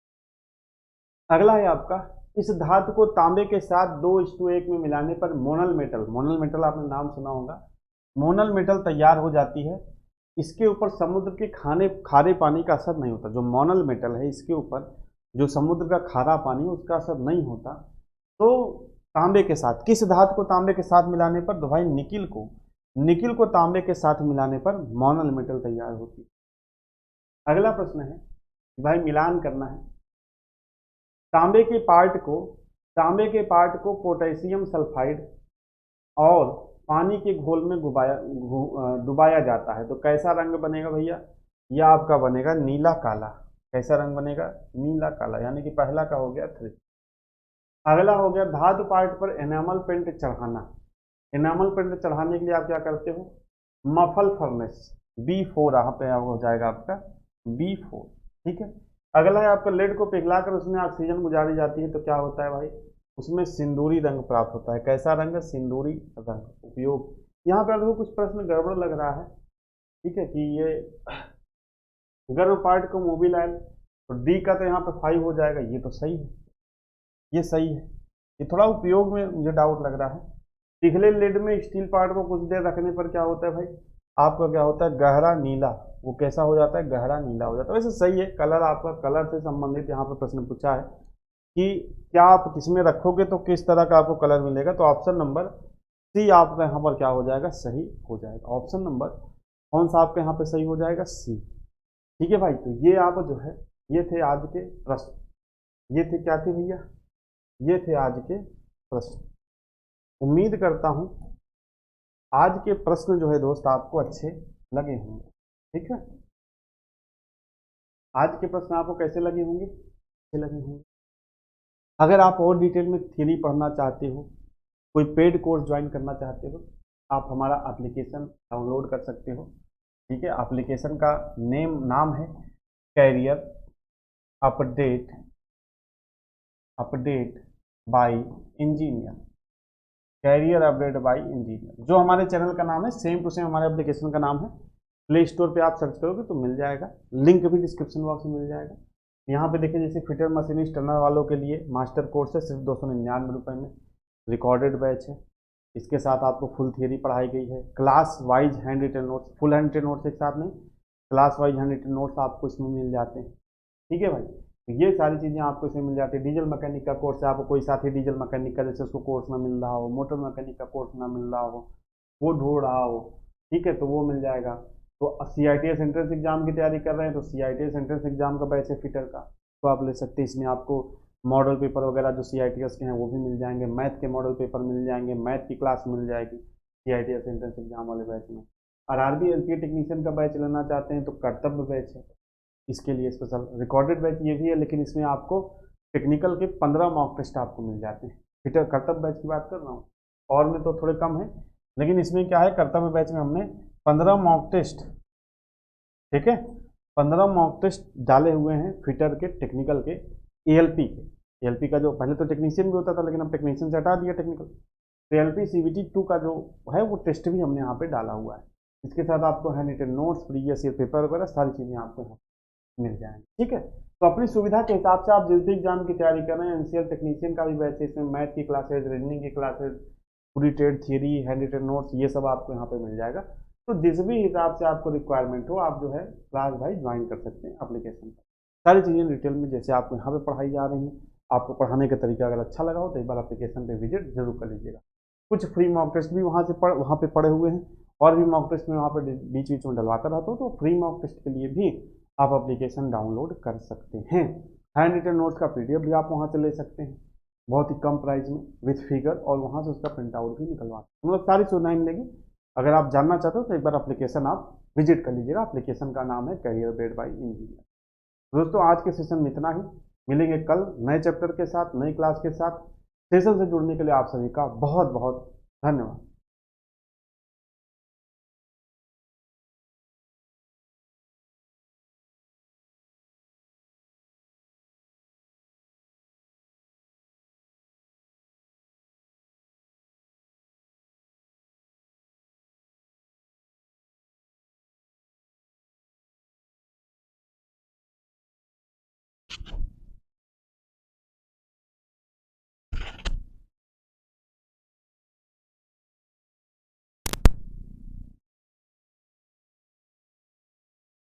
अगला है आपका इस धातु को तांबे के साथ 2:1 में मिलाने पर मोनल मेटल, मोनल मेटल आपने नाम सुना होगा, मोनल मेटल तैयार हो जाती है। इसके ऊपर समुद्र के खारे पानी का असर नहीं होता। जो मोनल मेटल है इसके ऊपर जो समुद्र का खारा पानी है उसका असर नहीं होता। तो तांबे के साथ, किस धातु को तांबे के साथ मिलाने पर, तो भाई निकिल को तांबे के साथ मिलाने पर मोनल मेटल तैयार होती है। अगला प्रश्न है भाई मिलान करना है। तांबे के पार्ट को पोटेशियम सल्फाइड और पानी के घोल में डुबाया जाता है तो कैसा रंग बनेगा भैया, यह आपका बनेगा नीला काला। कैसा रंग बनेगा, नीला काला, यानी कि पहला का हो गया 3। अगला हो गया धातु पार्ट पर एनामल पेंट चढ़ाना। एनामल पेंट चढ़ाने के लिए आप क्या करते हो, मफल फर्नेस, B4 यहाँ पे हो जाएगा आपका B4। ठीक है, अगला है आपका लेड को पिघलाकर उसमें ऑक्सीजन गुजारी जाती है तो क्या होता है भाई, उसमें सिंदूरी रंग प्राप्त होता है। कैसा रंग, सिंदूरी रंग। उपयोग, यहाँ पर देखो कुछ प्रश्न गड़बड़ लग रहा है। ठीक है, कि ये गर्म पार्ट को मोबिलाइल, तो डी का तो यहाँ पे 5 हो जाएगा। ये तो सही है, ये सही है। ये थोड़ा उपयोग में मुझे डाउट लग रहा है। पिघले लेड में स्टील पार्ट को कुछ देर रखने पर क्या होता है भाई, आपका क्या होता है, गहरा नीला। वो कैसा हो जाता है, गहरा नीला हो जाता है। वैसे सही है, कलर आपका कलर से संबंधित यहाँ पर प्रश्न पूछा है कि क्या आप किसमें रखोगे तो किस तरह का आपको कलर मिलेगा। तो ऑप्शन नंबर सी आपका यहाँ पर क्या हो जाएगा, सही हो जाएगा। ऑप्शन नंबर कौन सा आपका यहाँ पे सही हो जाएगा, सी। ठीक है भाई, तो ये आप जो है ये थे आज के प्रश्न। ये थे क्या थे भैया, ये थे आज के प्रश्न। उम्मीद करता हूँ आज के प्रश्न जो है दोस्त आपको अच्छे लगे होंगे। ठीक है, आज के प्रश्न आपको कैसे लगे होंगे, अच्छे लगे होंगे। अगर आप और डिटेल में थ्योरी पढ़ना चाहते हो, कोई पेड कोर्स ज्वाइन करना चाहते हो, आप हमारा एप्लीकेशन डाउनलोड कर सकते हो। ठीक है, एप्लीकेशन का नाम है career update by engineer. Career update by engineer जो हमारे चैनल का नाम है, सेम टू सेम हमारे एप्लीकेशन का नाम है। प्ले स्टोर पे आप सर्च करोगे तो मिल जाएगा, लिंक भी डिस्क्रिप्शन बॉक्स में मिल जाएगा। यहाँ पे देखिए जैसे फिटर मशीनिस्ट टर्नर वालों के लिए मास्टर कोर्स है, सिर्फ 299 रुपये में रिकॉर्डेड बैच है। इसके साथ आपको फुल थियरी पढ़ाई गई है, class wise hand written notes, full hand written notes एक साथ नहीं, class wise hand written notes आपको इसमें मिल जाते हैं। ठीक है भाई, तो ये सारी चीज़ें आपको इसमें मिल जाती है। डीजल मैकेनिक का कोर्स है, आपको कोई साथी डीजल मैकेनिक का जैसे उसको कोर्स ना मिल रहा हो, मोटर मैकेनिक का कोर्स ना मिल रहा हो, वो ढूंढ रहा हो, ठीक है, तो वो मिल जाएगा। तो CITS एंट्रेंस एग्जाम की तैयारी कर रहे हैं तो CITS एंट्रेंस एग्जाम का बैच है फिटर का, तो आप ले सकते हैं। इसमें आपको मॉडल पेपर वगैरह जो CITS के हैं वो भी मिल जाएंगे, मैथ के मॉडल पेपर मिल जाएंगे, मैथ की क्लास मिल जाएगी CITS एंट्रेंस एग्जाम वाले बैच में। और RRB LPA टेक्नीशियन का बैच लेना चाहते हैं तो कर्तव्य बैच है, इसके लिए स्पेशल रिकॉर्डेड बैच ये भी है, लेकिन इसमें आपको टेक्निकल के 15 मॉक टेस्ट आपको मिल जाते हैं। फिटर कर्तव्य बैच की बात कर रहा हूँ, और में तो थोड़े कम है, लेकिन इसमें क्या है, कर्तव्य बैच में हमने 15 मॉक टेस्ट, ठीक है, 15 मॉक टेस्ट डाले हुए हैं फिटर के, टेक्निकल के, ALP के। एएलपी का जो पहले तो टेक्नीशियन भी होता था, लेकिन अब टेक्नीशियन से हटा दिया टेक्निकल। तो एएलपी सीबीटी 2 का जो है वो टेस्ट भी हमने यहाँ पे डाला हुआ है। इसके साथ आपको hand written notes, previous year paper वगैरह सारी चीज़ें आपको यहाँ मिल जाएंगी। ठीक है, तो अपनी सुविधा के हिसाब से आप जिस भी एग्जाम की तैयारी कर रहे हैं, एनसीएल टेक्नीशियन का भी बैच है, इसमें मैथ की क्लासेज, रीजनिंग की क्लासेज, पूरी trade theory, hand written notes, ये सब आपको यहाँ पे मिल जाएगा। तो जिस भी हिसाब से आपको रिक्वायरमेंट हो, आप जो है क्लास भाई ज्वाइन कर सकते हैं एप्लीकेशन पर। सारी चीज़ें डिटेल में जैसे आपको यहाँ पे पढ़ाई जा रही हैं, आपको पढ़ाने का तरीका अगर अच्छा लगा हो तो एक बार एप्लीकेशन पे विजिट जरूर कर लीजिएगा। कुछ फ्री मॉक टेस्ट भी वहाँ पे पड़े हुए हैं, और भी मॉक टेस्ट में वहाँ पे बीच बीच में डलवाता रहता हूँ, तो फ्री मॉक टेस्ट के लिए भी आप एप्लीकेशन डाउनलोड कर सकते हैं। हैंड रिटन नोट्स का पीडीएफ भी आप वहाँ से ले सकते हैं बहुत ही कम प्राइस में विथ फिगर, और वहाँ से उसका प्रिंट आउट भी निकलवा सकते हैं। मतलब सारी सुविधाएं मिलेगी। अगर आप जानना चाहते हो तो एक बार एप्लीकेशन आप विजिट कर लीजिएगा। एप्लीकेशन का नाम है करियर अपडेट बाय इंजीनियर। दोस्तों आज के सेशन में इतना ही, मिलेंगे कल नए चैप्टर के साथ, नई क्लास के साथ। सेशन से जुड़ने के लिए आप सभी का बहुत बहुत धन्यवाद।